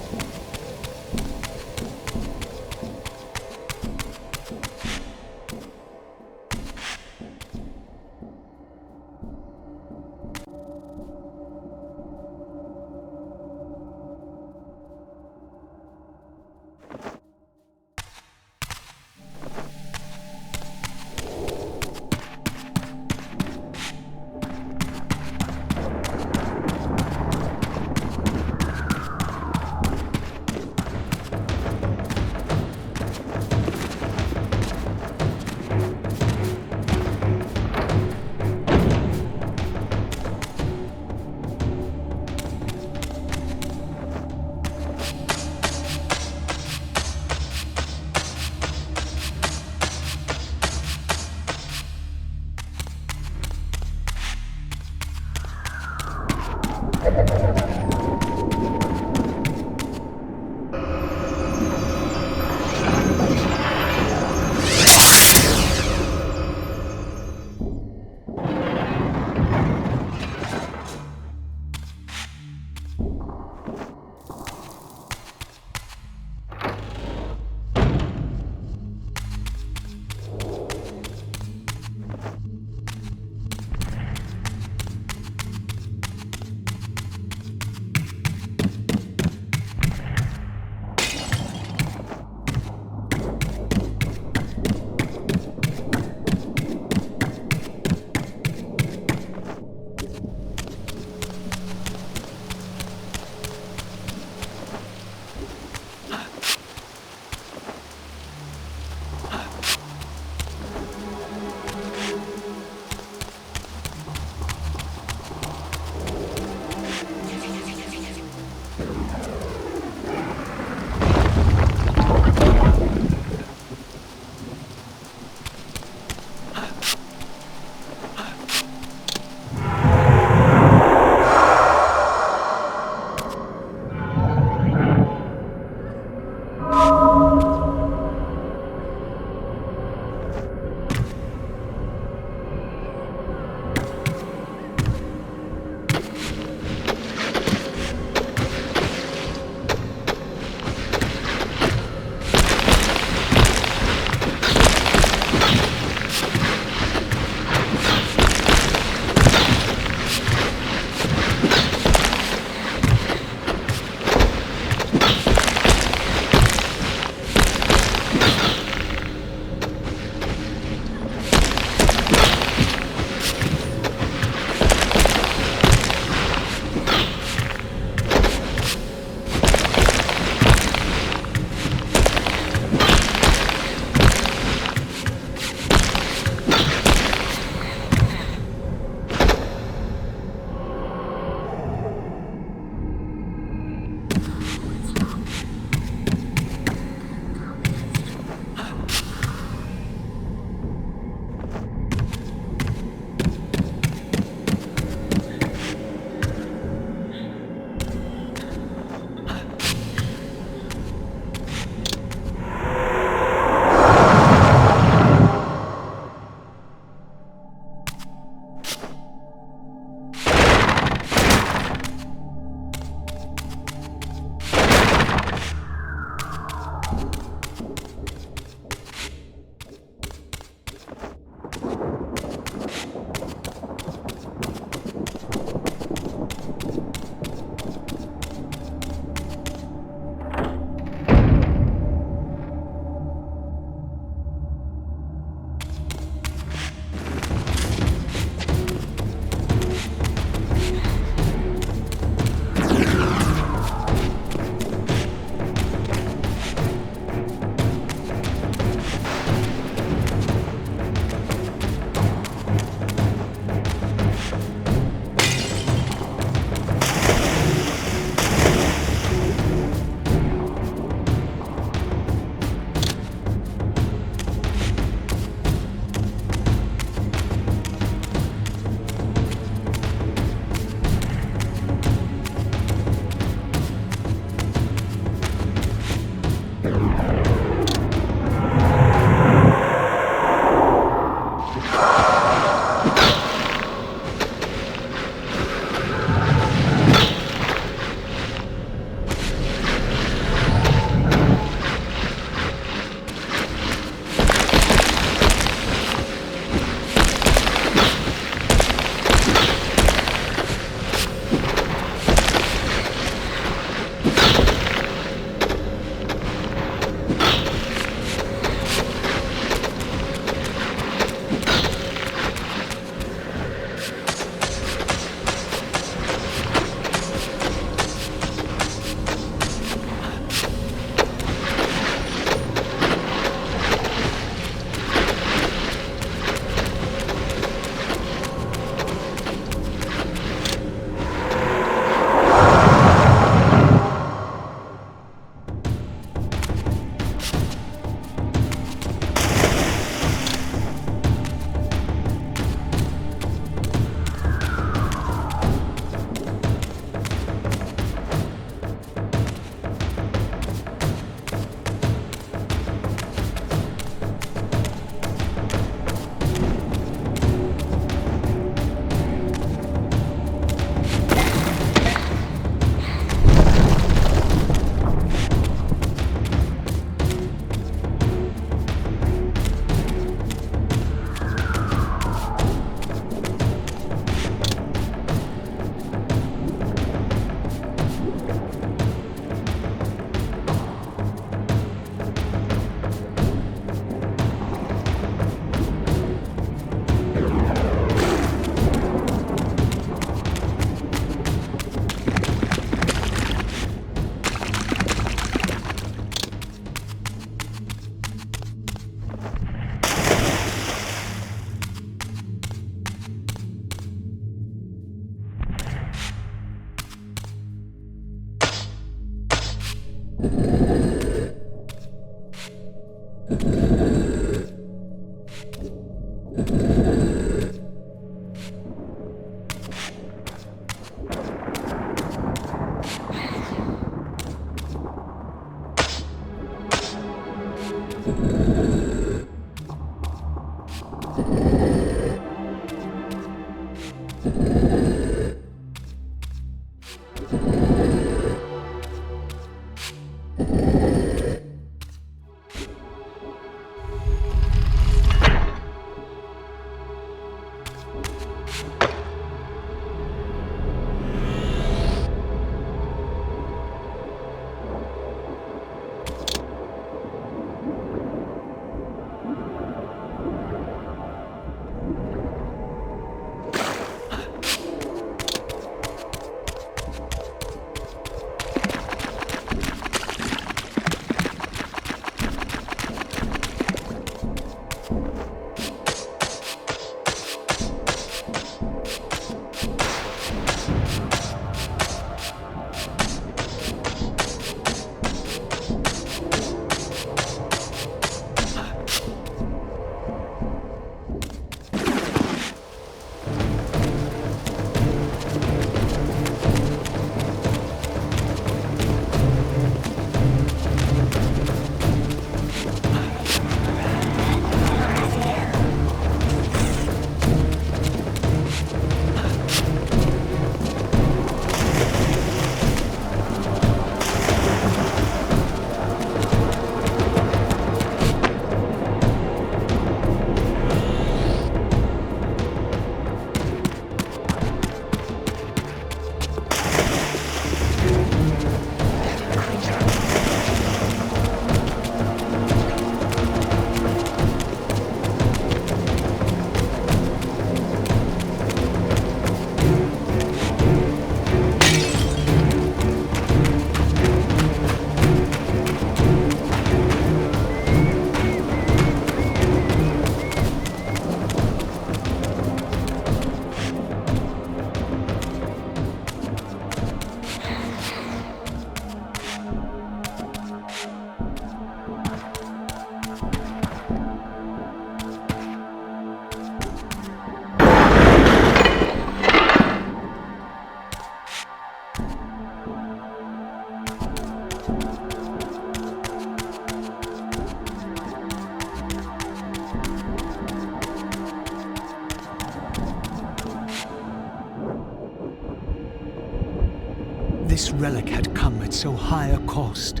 this relic had come at so high a cost.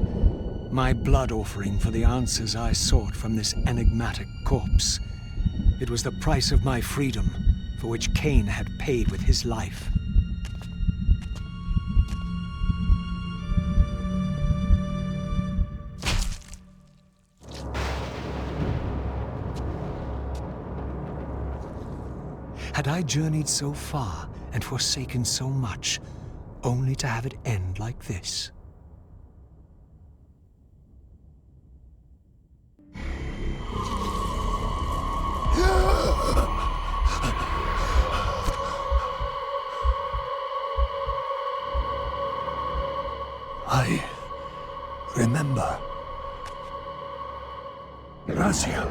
My blood offering for the answers I sought from this enigmatic corpse. It was the price of my freedom, for which Kain had paid with his life. Had I journeyed so far and forsaken so much, only to have it end like this? I remember. Raziel,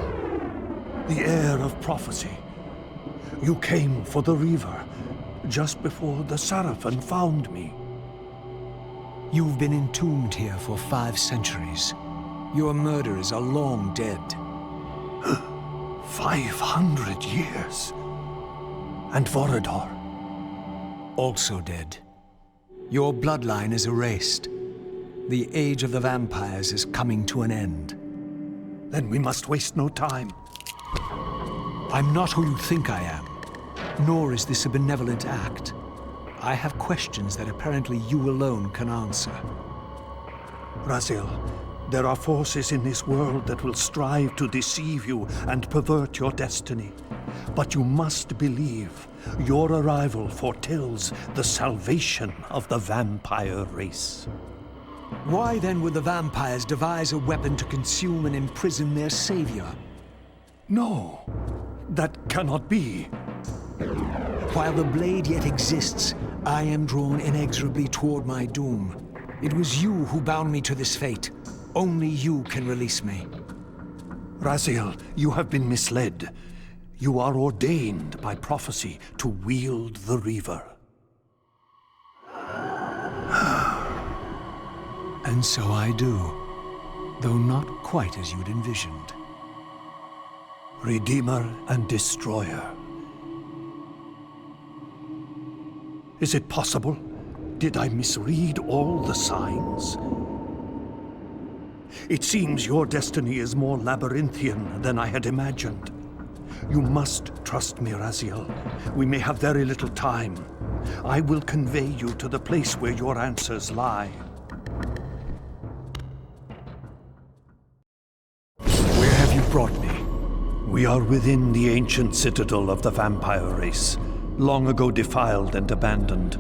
the heir of prophecy. You came for the Reaver, just before the Seraphim found me. You've been entombed here for 5 centuries. Your murderers are long dead. 500 years. And Vorador? Also dead. Your bloodline is erased. The age of the vampires is coming to an end. Then we must waste no time. I'm not who you think I am, nor is this a benevolent act. I have questions that apparently you alone can answer. Raziel, there are forces in this world that will strive to deceive you and pervert your destiny. But you must believe your arrival foretells the salvation of the vampire race. Why then would the vampires devise a weapon to consume and imprison their savior? No, that cannot be. While the blade yet exists, I am drawn inexorably toward my doom. It was you who bound me to this fate. Only you can release me. Raziel, you have been misled. You are ordained by prophecy to wield the Reaver. And so I do, though not quite as you'd envisioned. Redeemer and Destroyer. Is it possible? Did I misread all the signs? It seems your destiny is more labyrinthian than I had imagined. You must trust me, Raziel. We may have very little time. I will convey you to the place where your answers lie. Where have you brought me? We are within the ancient citadel of the vampire race, long ago defiled and abandoned.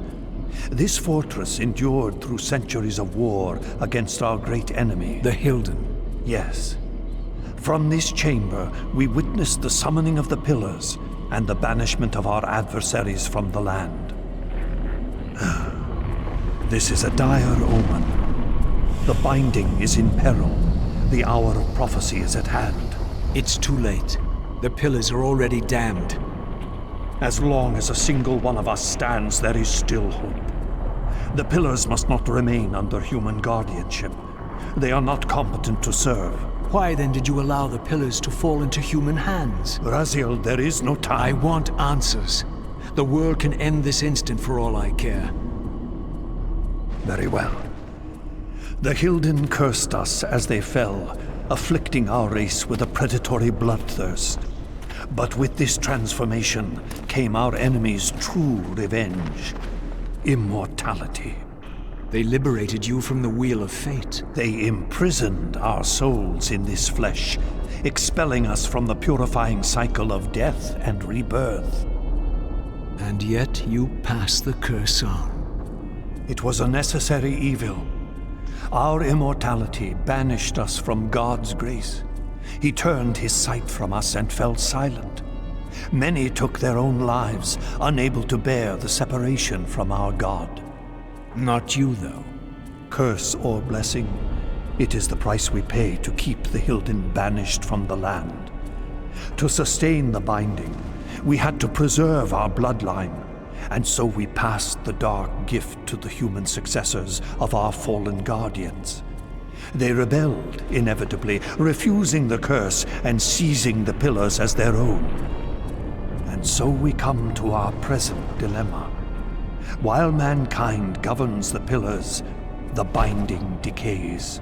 This fortress endured through centuries of war against our great enemy. The Hilden. Yes. From this chamber, we witnessed the summoning of the Pillars and the banishment of our adversaries from the land. This is a dire omen. The binding is in peril. The hour of prophecy is at hand. It's too late. The Pillars are already damned. As long as a single one of us stands, there is still hope. The Pillars must not remain under human guardianship. They are not competent to serve. Why then did you allow the Pillars to fall into human hands? Raziel, there is no I time. want answers. The world can end this instant for all I care. Very well. The Hilden cursed us as they fell, afflicting our race with a predatory bloodthirst. But with this transformation came our enemy's true revenge. Immortality. They liberated you from the Wheel of Fate. They imprisoned our souls in this flesh, expelling us from the purifying cycle of death and rebirth. And yet you pass the curse on. It was a necessary evil. Our immortality banished us from God's grace. He turned his sight from us and fell silent. Many took their own lives, unable to bear the separation from our God. Not you, though. Curse or blessing, it is the price we pay to keep the Hilden banished from the land. To sustain the binding, we had to preserve our bloodline, and so we passed the dark gift to the human successors of our fallen guardians. They rebelled, inevitably, refusing the curse and seizing the Pillars as their own. And so we come to our present dilemma. While mankind governs the Pillars, the binding decays.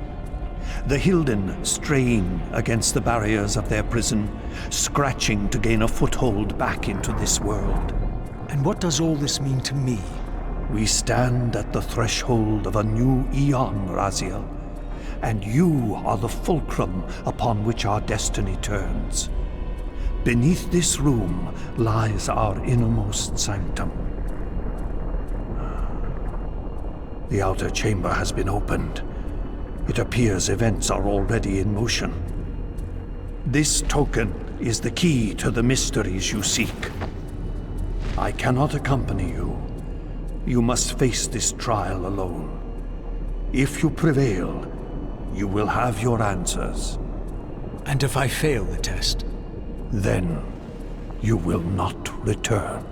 The Hilden strain against the barriers of their prison, scratching to gain a foothold back into this world. And what does all this mean to me? We stand at the threshold of a new eon, Raziel, and you are the fulcrum upon which our destiny turns. Beneath this room lies our innermost sanctum. The outer chamber has been opened. It appears events are already in motion. This token is the key to the mysteries you seek. I cannot accompany you. You must face this trial alone. If you prevail, you will have your answers. And if I fail the test? Then you will not return.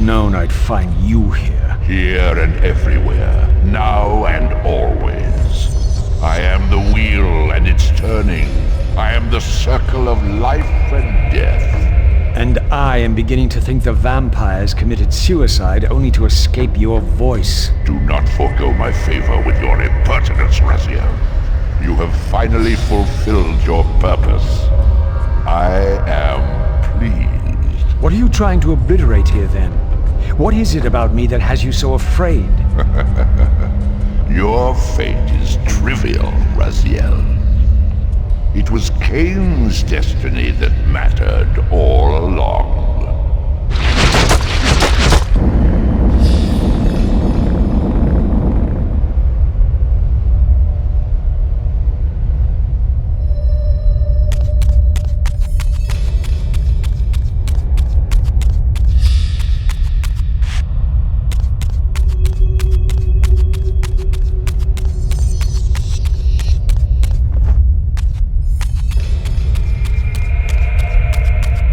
known I'd find you here. Here and everywhere, now and always. I am the wheel and its turning. I am the circle of life and death. And I am beginning to think the vampires committed suicide only to escape your voice. Do not forego my favor with your impertinence, Raziel. You have finally fulfilled your purpose. I am pleased. What are you trying to obliterate here, then? What is it about me that has you so afraid? Your fate is trivial, Raziel. It was Kain's destiny that mattered all along.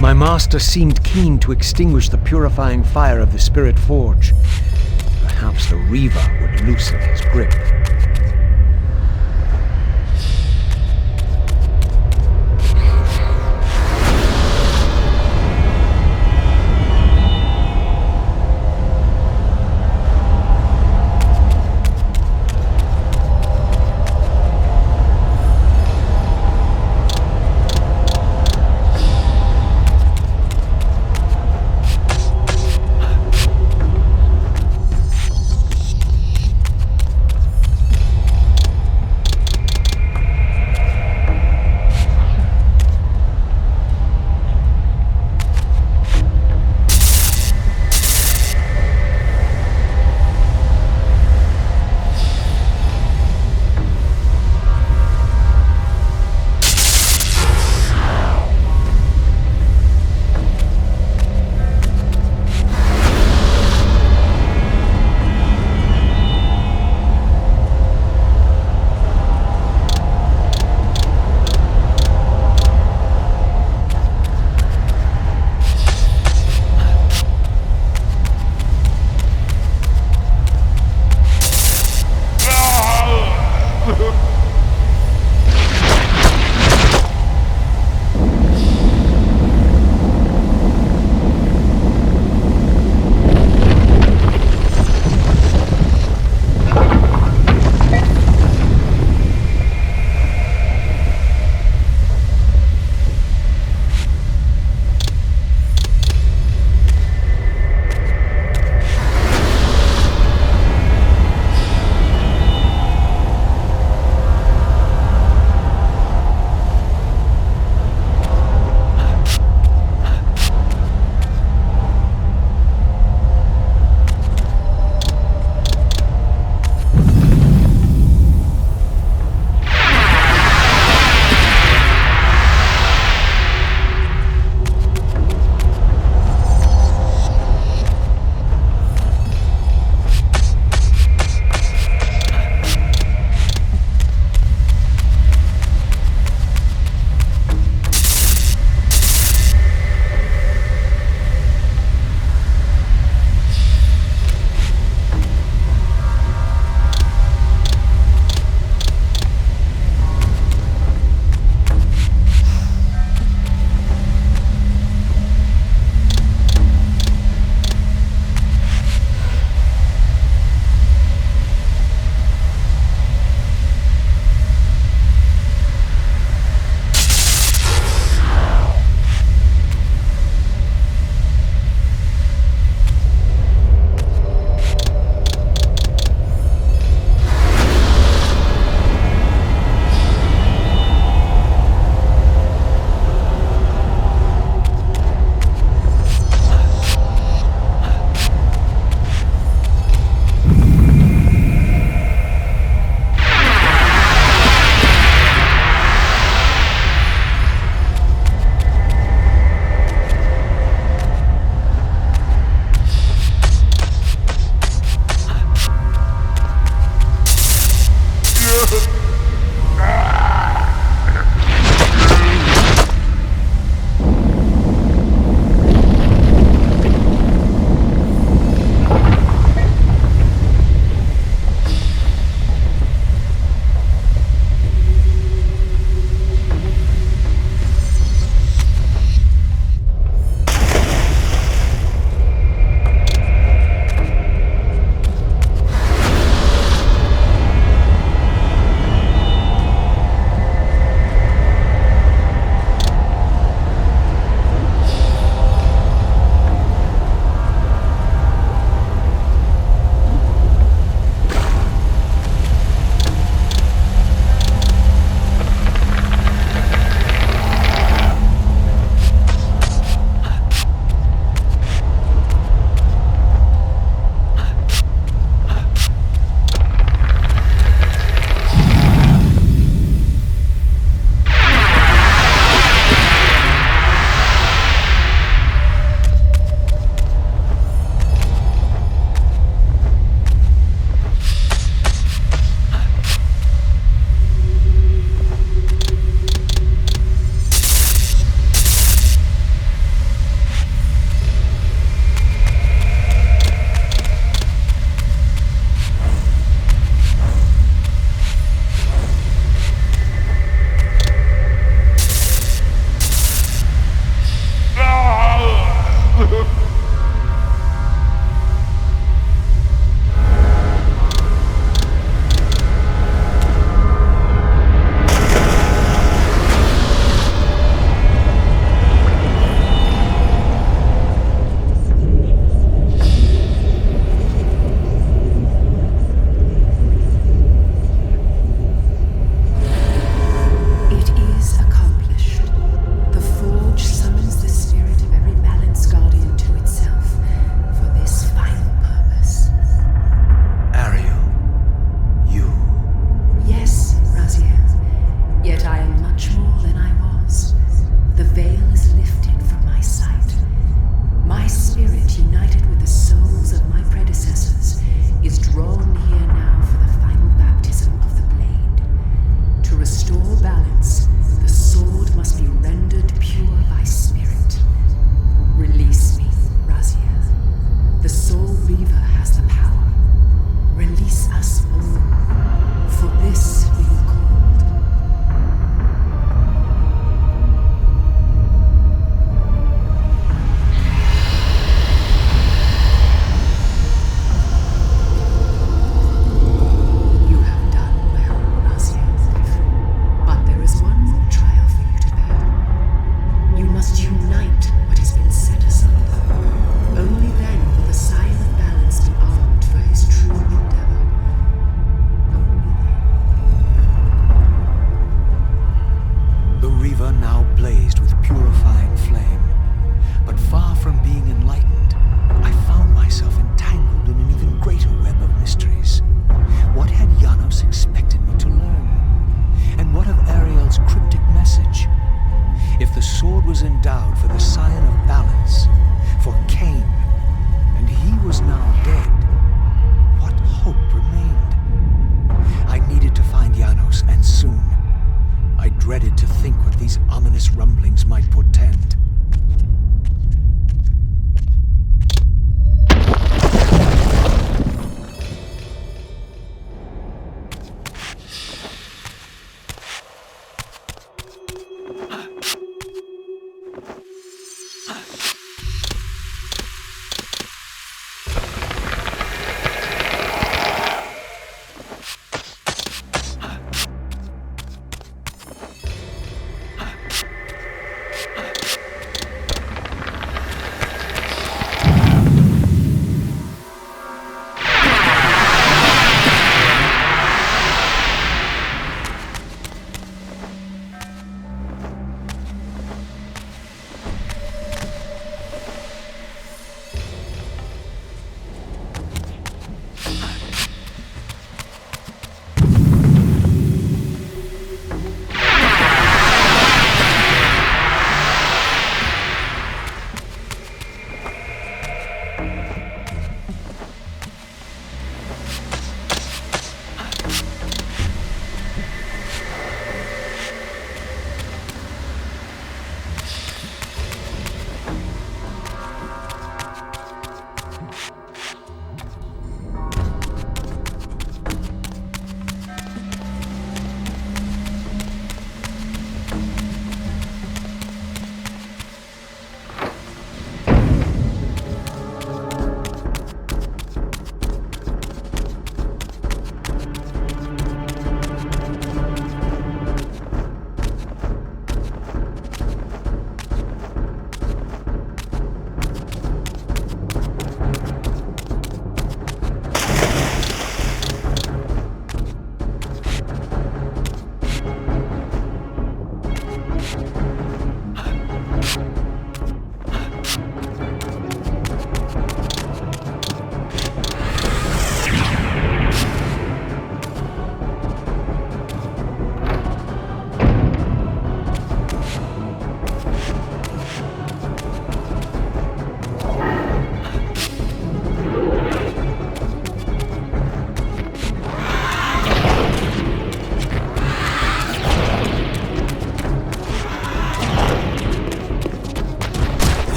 My master seemed keen to extinguish the purifying fire of the Spirit Forge. Perhaps the Reaver would loosen his grip.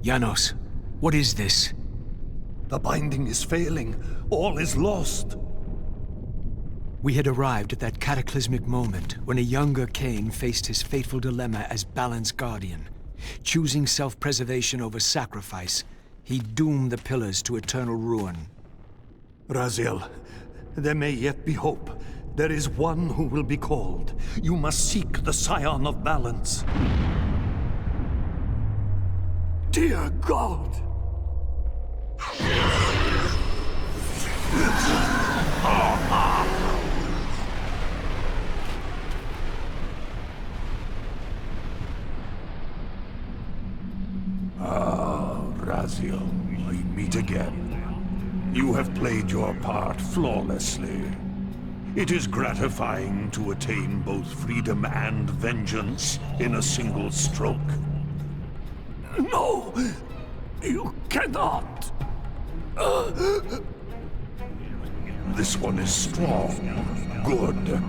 Janos, what is this? The binding is failing. All is lost. We had arrived at that cataclysmic moment when a younger Kain faced his fateful dilemma as Balance Guardian. Choosing self-preservation over sacrifice, he doomed the pillars to eternal ruin. Raziel, there may yet be hope. There is one who will be called. You must seek the Scion of Balance. Dear God! Raziel, we meet again. You have played your part flawlessly. It is gratifying to attain both freedom and vengeance in a single stroke. No! You cannot! This one is strong. Good.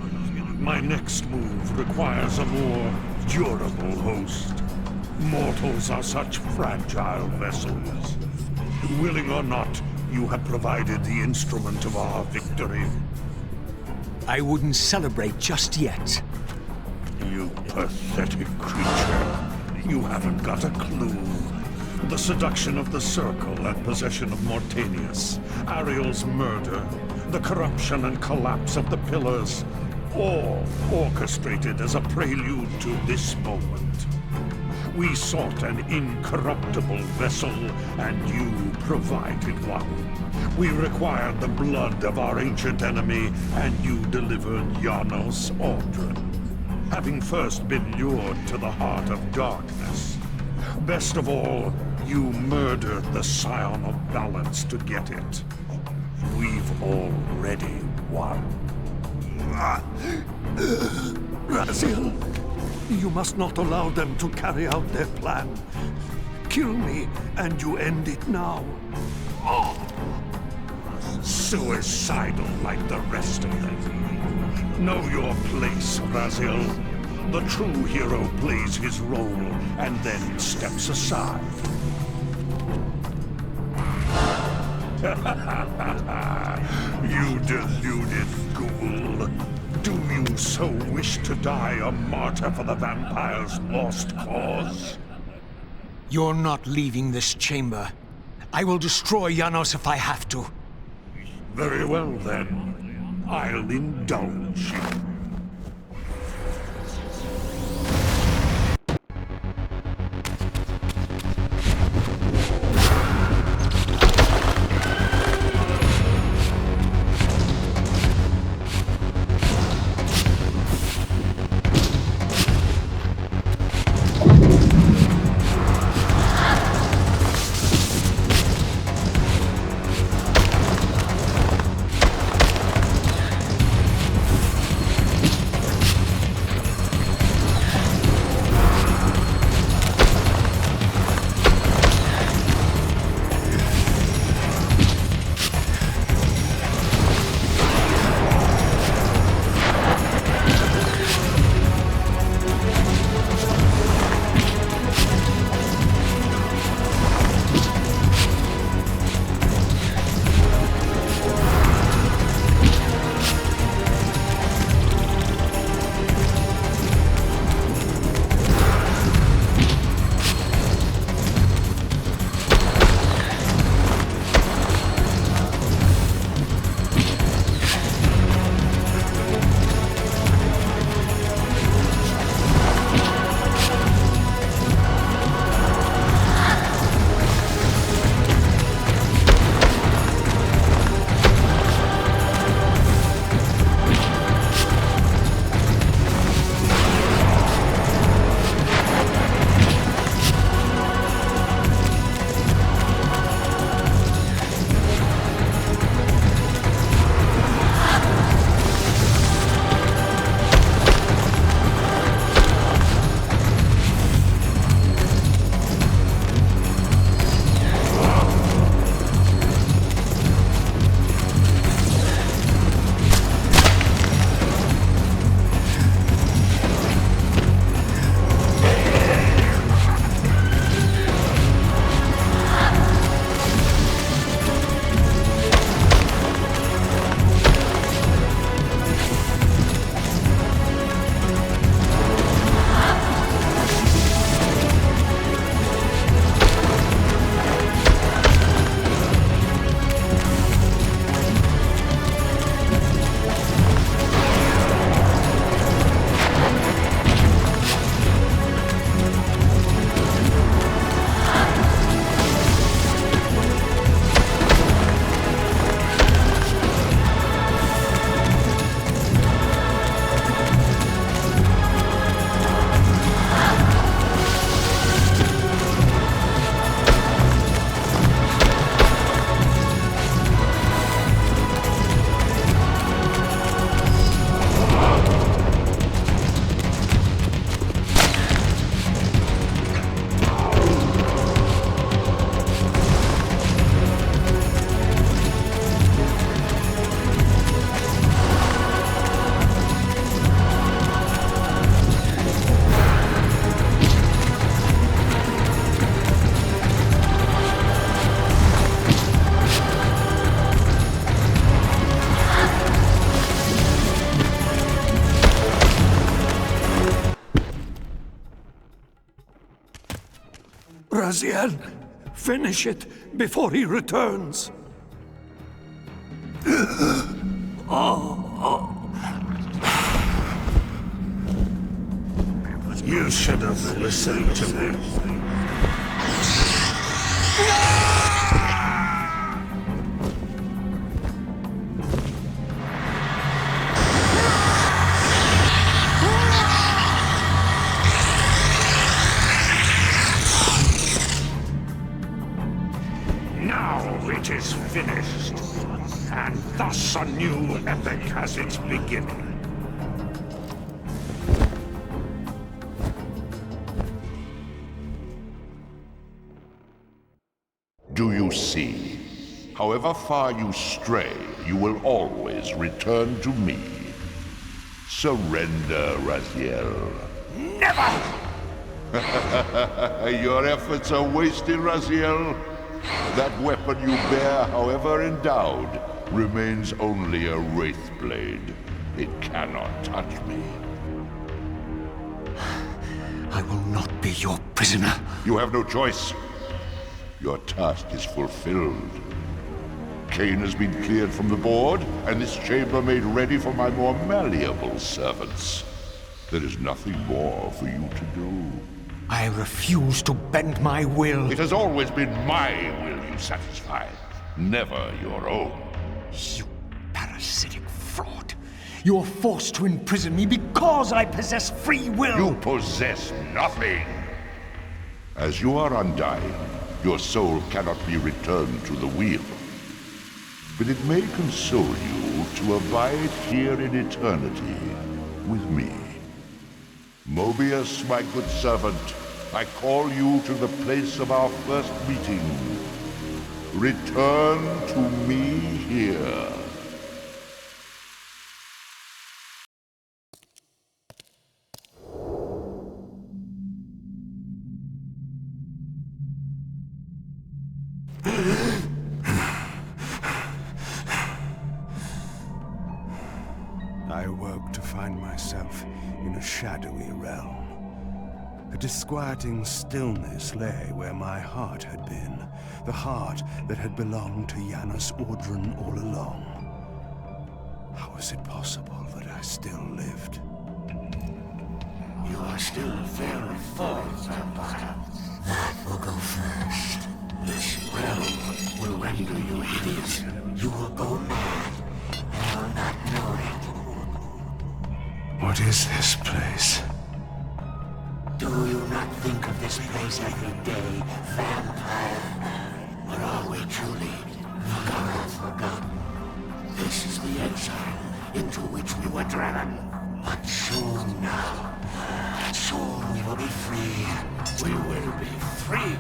My next move requires a more durable host. Mortals are such fragile vessels. Willing or not, you have provided the instrument of our victory. I wouldn't celebrate just yet. You pathetic creature. You haven't got a clue. The seduction of the Circle and possession of Mortanius, Ariel's murder, the corruption and collapse of the Pillars, all orchestrated as a prelude to this moment. We sought an incorruptible vessel, and you provided one. We required the blood of our ancient enemy, and you delivered Janos Aldrin. Having first been lured to the heart of darkness. Best of all, you murdered the Scion of Balance to get it. We've already won. Raziel, you must not allow them to carry out their plan. Kill me, and you end it now. Suicidal like the rest of them. Know your place, Raziel. The true hero plays his role and then steps aside. You deluded ghoul. Do you so wish to die a martyr for the vampire's lost cause? You're not leaving this chamber. I will destroy Janos if I have to. Very well, then. I'll indulge you. Raziel, finish it before he returns. You should have listened to me. Now it is finished, and thus a new epic has its beginning. Do you see? However far you stray, you will always return to me. Surrender, Raziel. Never! Your efforts are wasted, Raziel. That weapon you bear, however endowed, remains only a wraith blade. It cannot touch me. I will not be your prisoner. You have no choice. Your task is fulfilled. Kain has been cleared from the board, and this chamber made ready for my more malleable servants. There is nothing more for you to do. I refuse to bend my will. It has always been my will you satisfy, never your own. You parasitic fraud. You're forced to imprison me because I possess free will. You possess nothing. As you are undying, your soul cannot be returned to the wheel. But it may console you to abide here in eternity with me. Mobius, my good servant, I call you to the place of our first meeting. Return to me here. I awoke to find myself in a shadowy realm. A disquieting stillness lay where my heart had been, the heart that had belonged to Janus Audrun all along. How was it possible that I still lived? You are still very far, Vampire. That will go first. This realm will render you hideous. You will go mad. You will not know it. What is this place? Do you not think of this place every day, Vampire? Or are we truly forgotten? This is the exile into which we were driven. But soon now, soon we will be free. We will be free.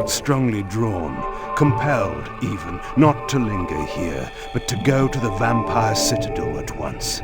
felt strongly drawn, compelled even, not to linger here, but to go to the vampire citadel at once.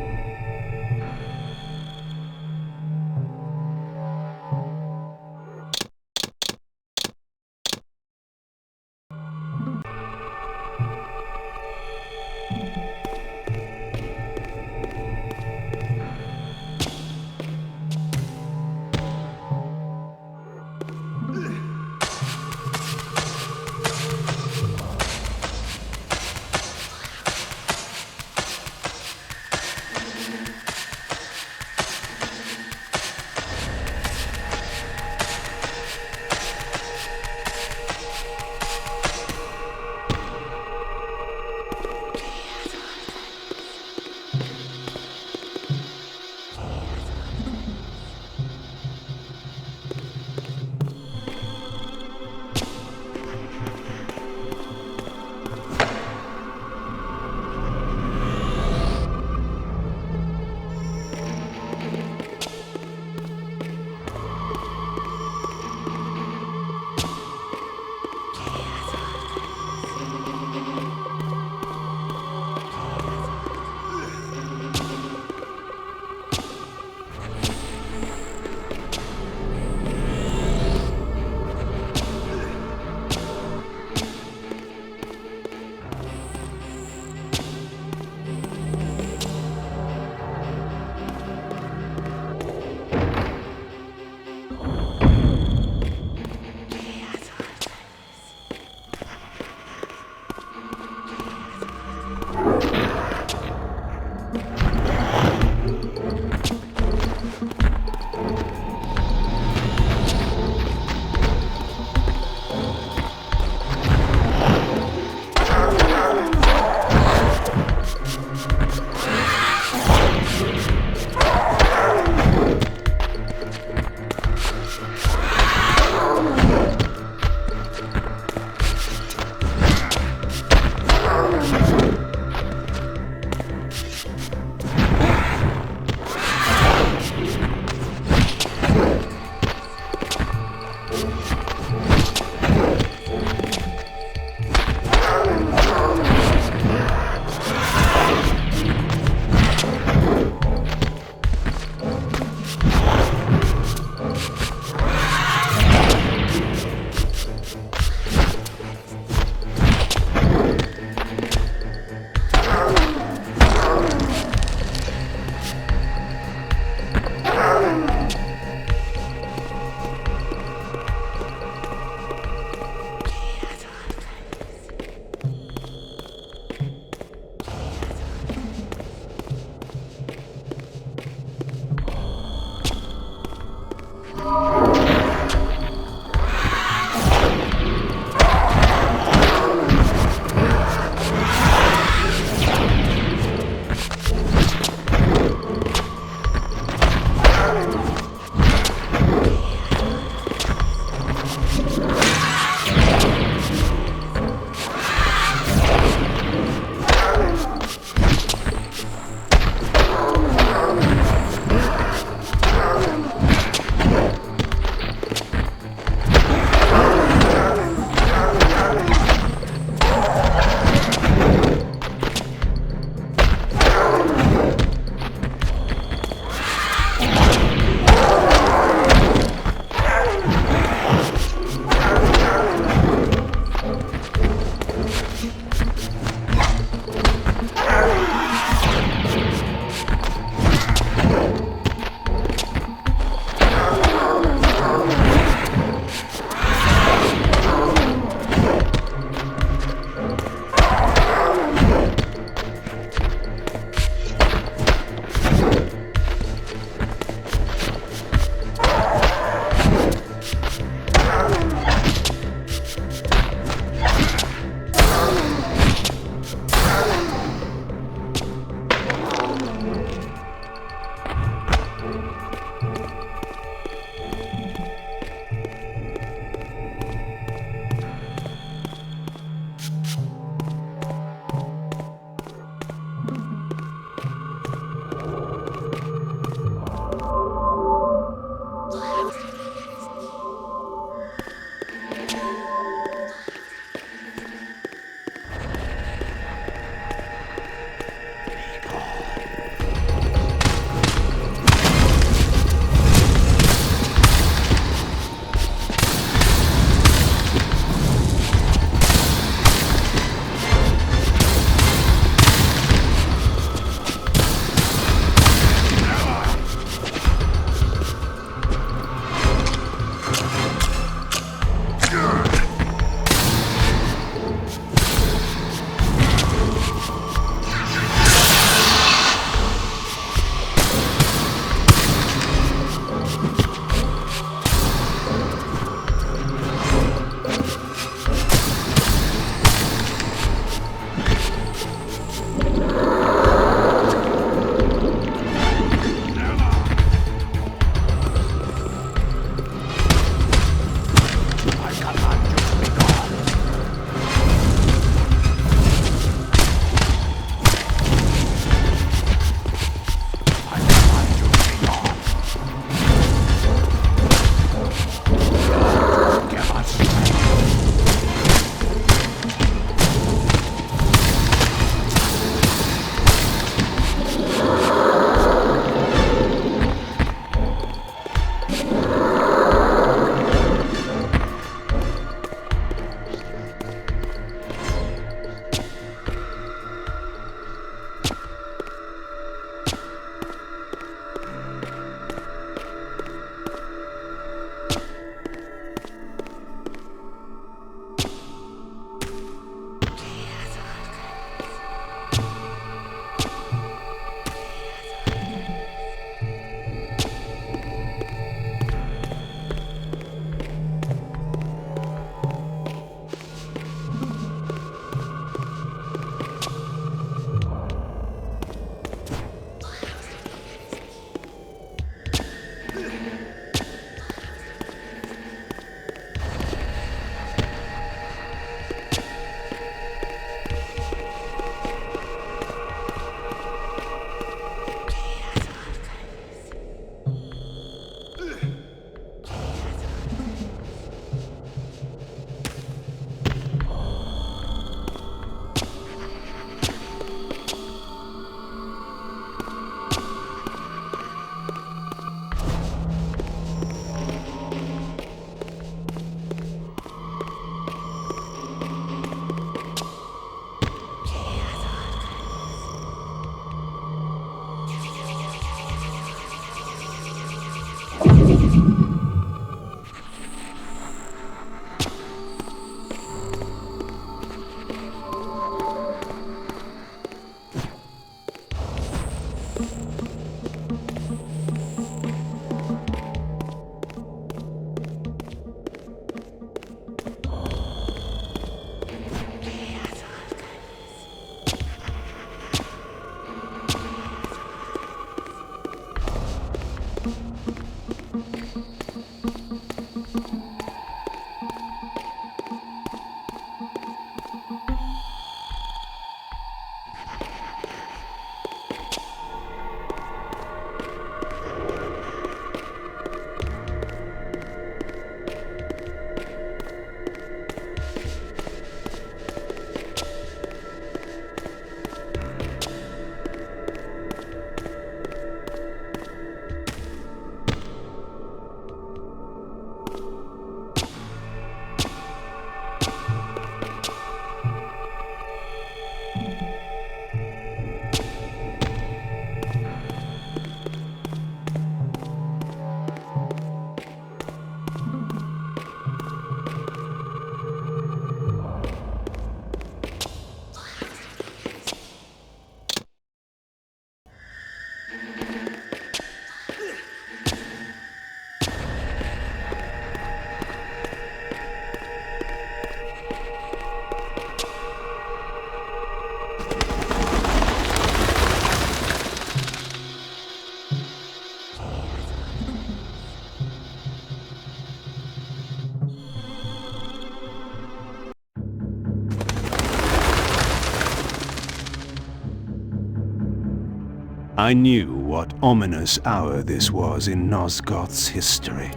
I knew what ominous hour this was in Nosgoth's history.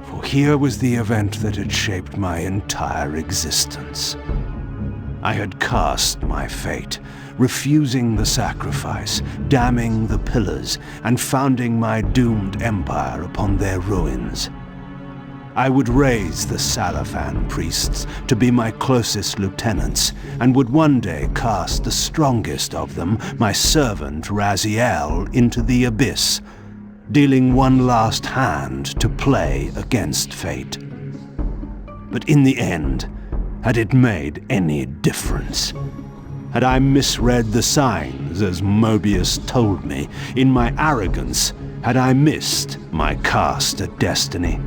For here was the event that had shaped my entire existence. I had cast my fate, refusing the sacrifice, damning the pillars, and founding my doomed empire upon their ruins. I would raise the Salafan priests to be my closest lieutenants, and would one day cast the strongest of them, my servant Raziel, into the abyss, dealing one last hand to play against fate. But in the end, had it made any difference? Had I misread the signs as Mobius told me? In my arrogance, had I missed my cast at destiny?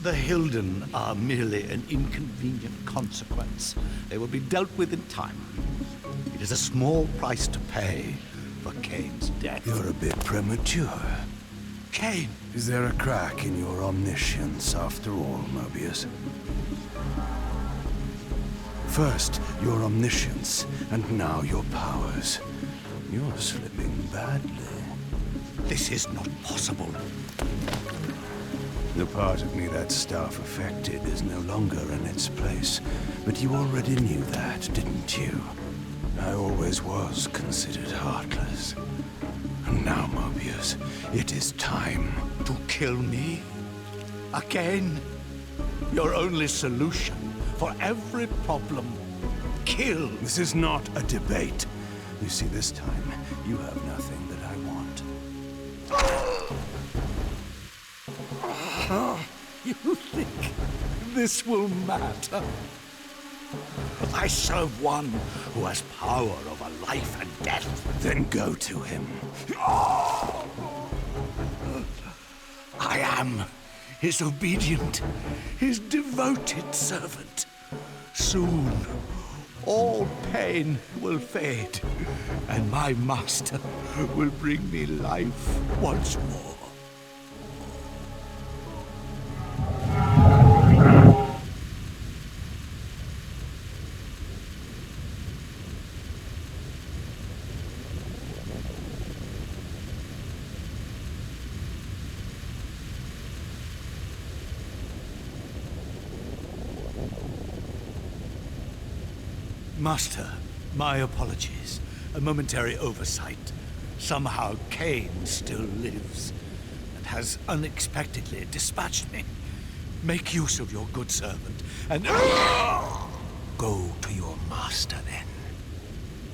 The Hilden are merely an inconvenient consequence. They will be dealt with in time. It is a small price to pay for Kain's death. You're a bit premature. Kain! Is there a crack in your omniscience after all, Mobius? First, your omniscience, and now your powers. You're slipping badly. This is not possible. The part of me that staff affected is no longer in its place. But you already knew that, didn't you? I always was considered heartless. And now, Mobius, it is time. To kill me? Again? Your only solution for every problem. Kill! This is not a debate. You see, this time, you have nothing that I want. You think this will matter? But I serve one who has power over life and death. Then go to him. I am his obedient, his devoted servant. Soon, all pain will fade, and my master will bring me life once more. Master, my apologies. A momentary oversight. Somehow Kain still lives, and has unexpectedly dispatched me. Make use of your good servant, and... Go to your master, then.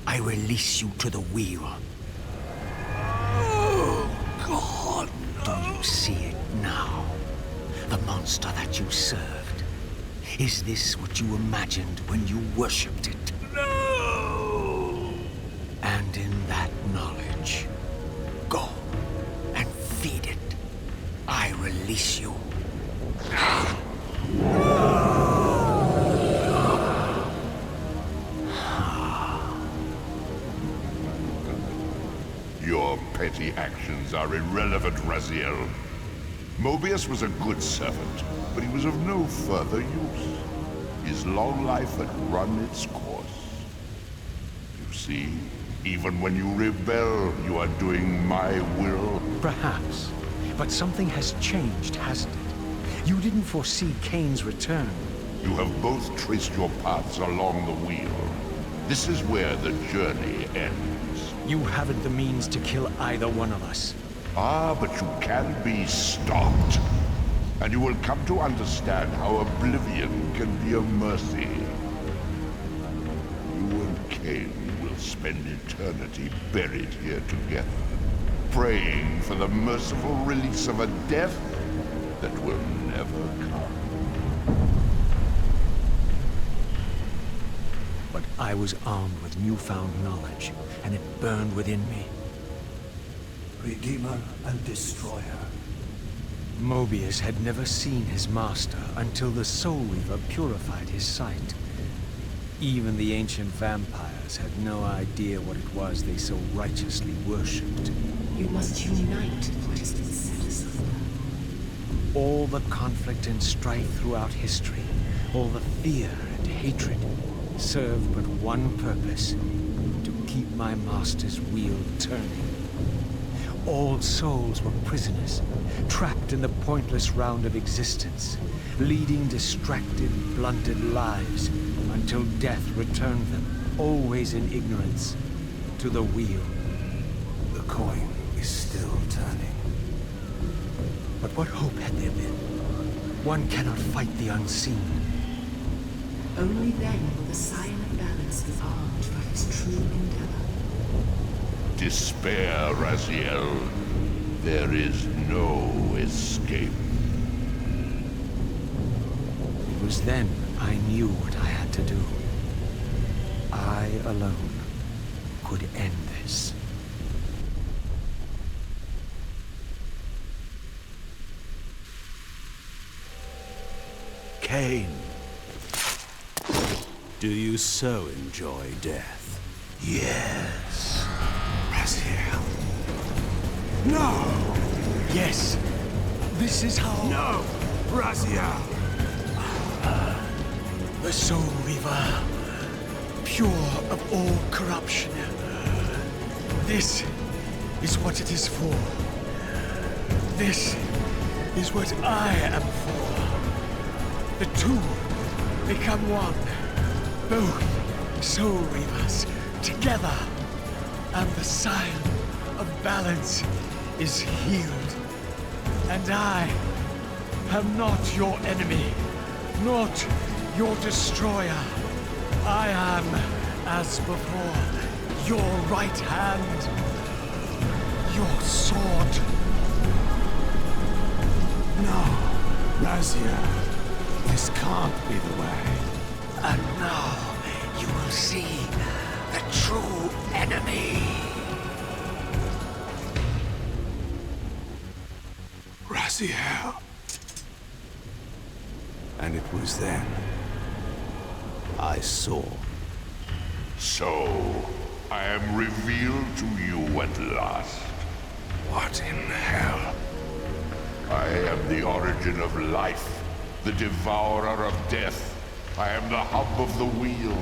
I release you to the wheel. Oh, God, no. Do you see it now? The monster that you served. Is this what you imagined when you worshipped it? No! And in that knowledge, go and feed it. I release you. Your petty actions are irrelevant, Raziel. Mobius was a good servant, but he was of no further use. His long life had run its course. You see, even when you rebel, you are doing my will. Perhaps. But something has changed, hasn't it? You didn't foresee Kain's return. You have both traced your paths along the wheel. This is where the journey ends. You haven't the means to kill either one of us. Ah, but you can be stopped. And you will come to understand how oblivion can be a mercy. You and Kain will spend eternity buried here together, praying for the merciful release of a death that will never come. But I was armed with newfound knowledge, and it burned within me. Redeemer and Destroyer. Mobius had never seen his master until the Soul Reaver purified his sight. Even the ancient vampires had no idea what it was they so righteously worshipped. You must unite what has been set asunder. All the conflict and strife throughout history, all the fear and hatred, served but one purpose: to keep my master's wheel turning. All souls were prisoners, trapped in the pointless round of existence, leading distracted, blunted lives until death returned them, always in ignorance, to the wheel. The coin is still turning. But what hope had there been? One cannot fight the unseen. Only then will the Scion of Balance be armed for his true endeavor. Despair, Raziel. There is no escape. It was then I knew what I had to do. I alone could end this. Kain, do you so enjoy death? Yes. Raziel. No! Yes, this is how... No! Raziel! The Soul Reaver, pure of all corruption. This is what it is for. This is what I am for. The two become one. Both Soul Reavers together. And the Scion of Balance is healed. And I am not your enemy, not your destroyer. I am, as before, your right hand, your sword. No, Raziel. This can't be the way. And now you will see the true enemy. Raziel. And it was then I saw. So, I am revealed to you at last. What in hell? I am the origin of life, the devourer of death. I am the hub of the wheel,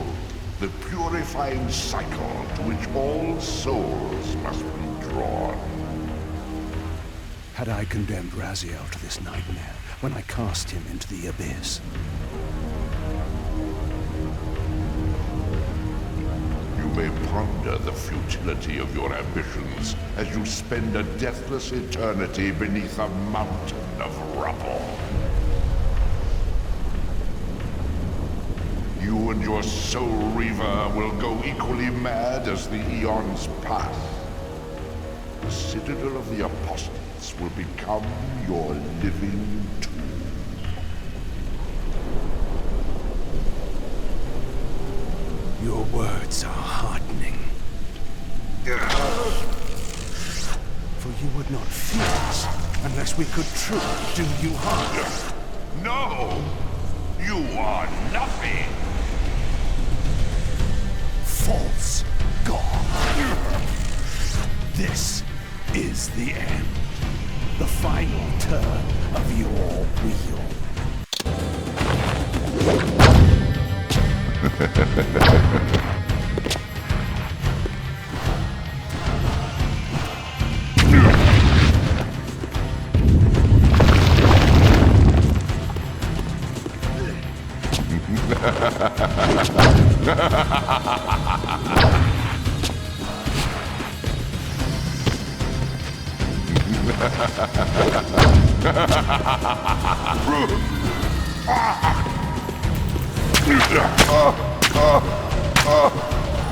the purifying cycle to which all souls must be drawn. Had I condemned Raziel to this nightmare when I cast him into the abyss? You may ponder the futility of your ambitions as you spend a deathless eternity beneath a mountain of rubble. You and your Soul Reaver will go equally mad as the eons pass. The Citadel of the Apostates will become your living tomb. Your words are heartening. For you would not fear us unless we could truly do you harm. No! You are nothing! False god. This is the end. The final turn of your wheel.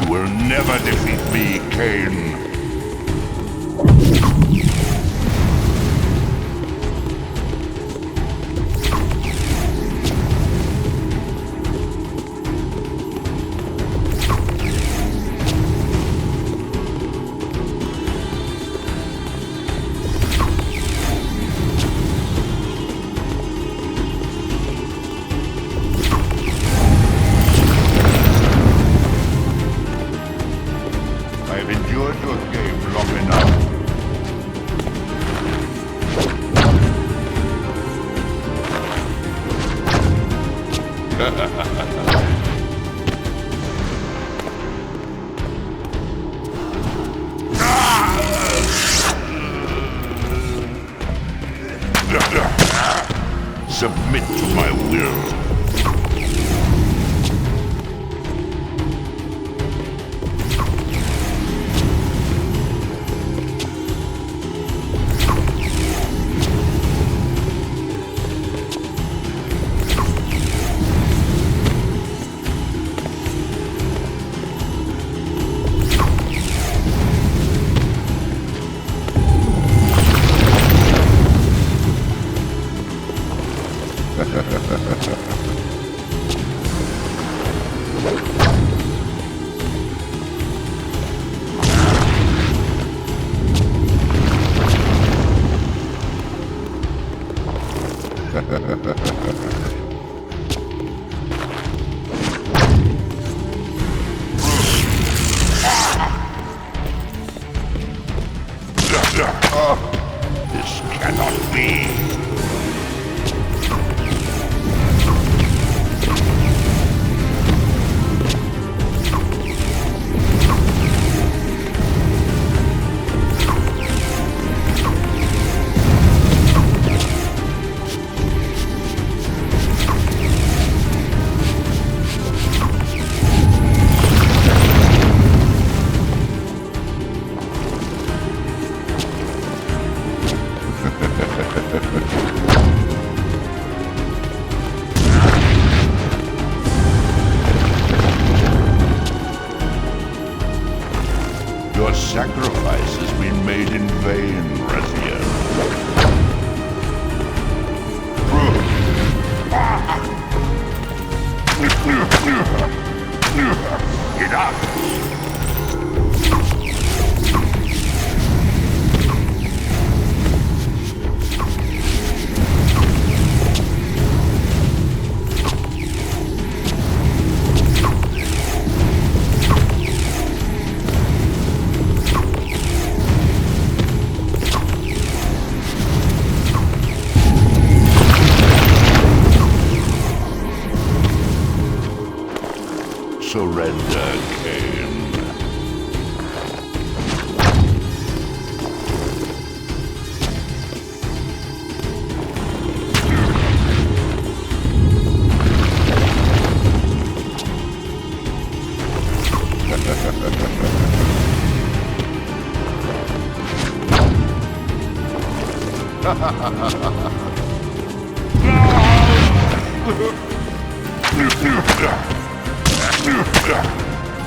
You will never defeat me, Kain. I have endured your game long enough. Submit to my will. This cannot be. Your sacrifice has been made in vain, Raziel. Enough! Surrender, Kain.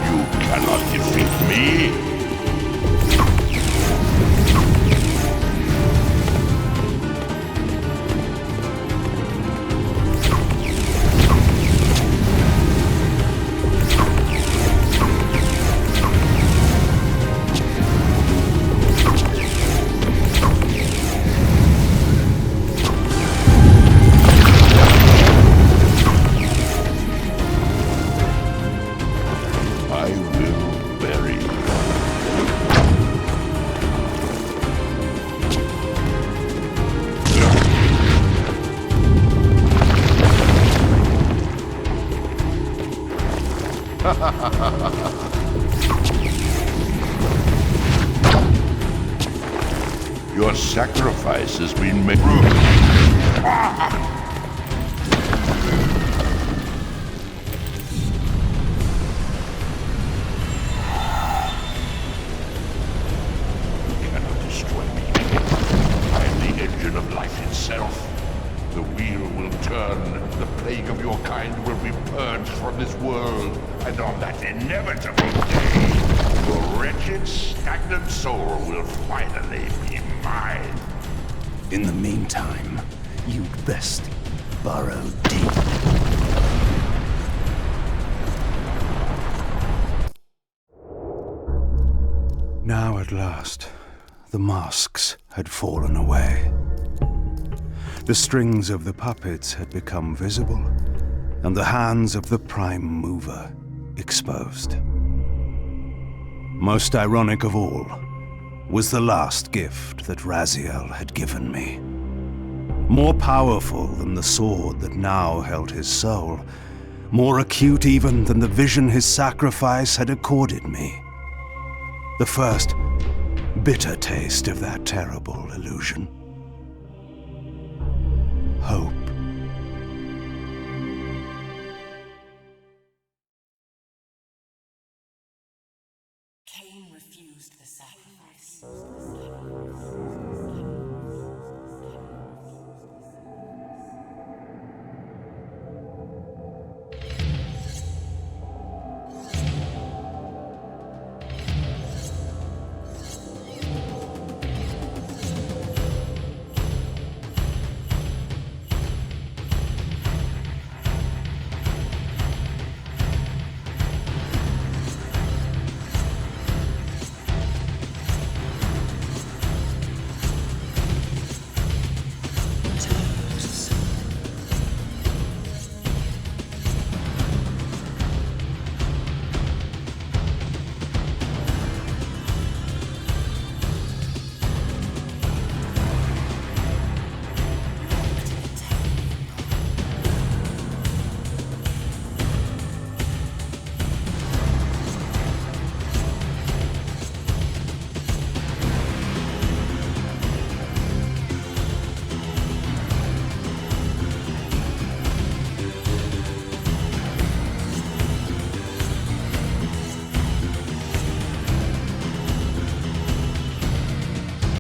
You cannot defeat me! I will bury you. Your sacrifice has been made. Of life itself. The wheel will turn, the plague of your kind will be purged from this world, and on that inevitable day, your wretched, stagnant soul will finally be mine. In the meantime, you'd best burrow deep. Now at last, the masks had fallen away. The strings of the puppets had become visible, and the hands of the Prime Mover exposed. Most ironic of all was the last gift that Raziel had given me. More powerful than the sword that now held his soul, more acute even than the vision his sacrifice had accorded me. The first bitter taste of that terrible illusion. Hope. Kain refused the sacrifice.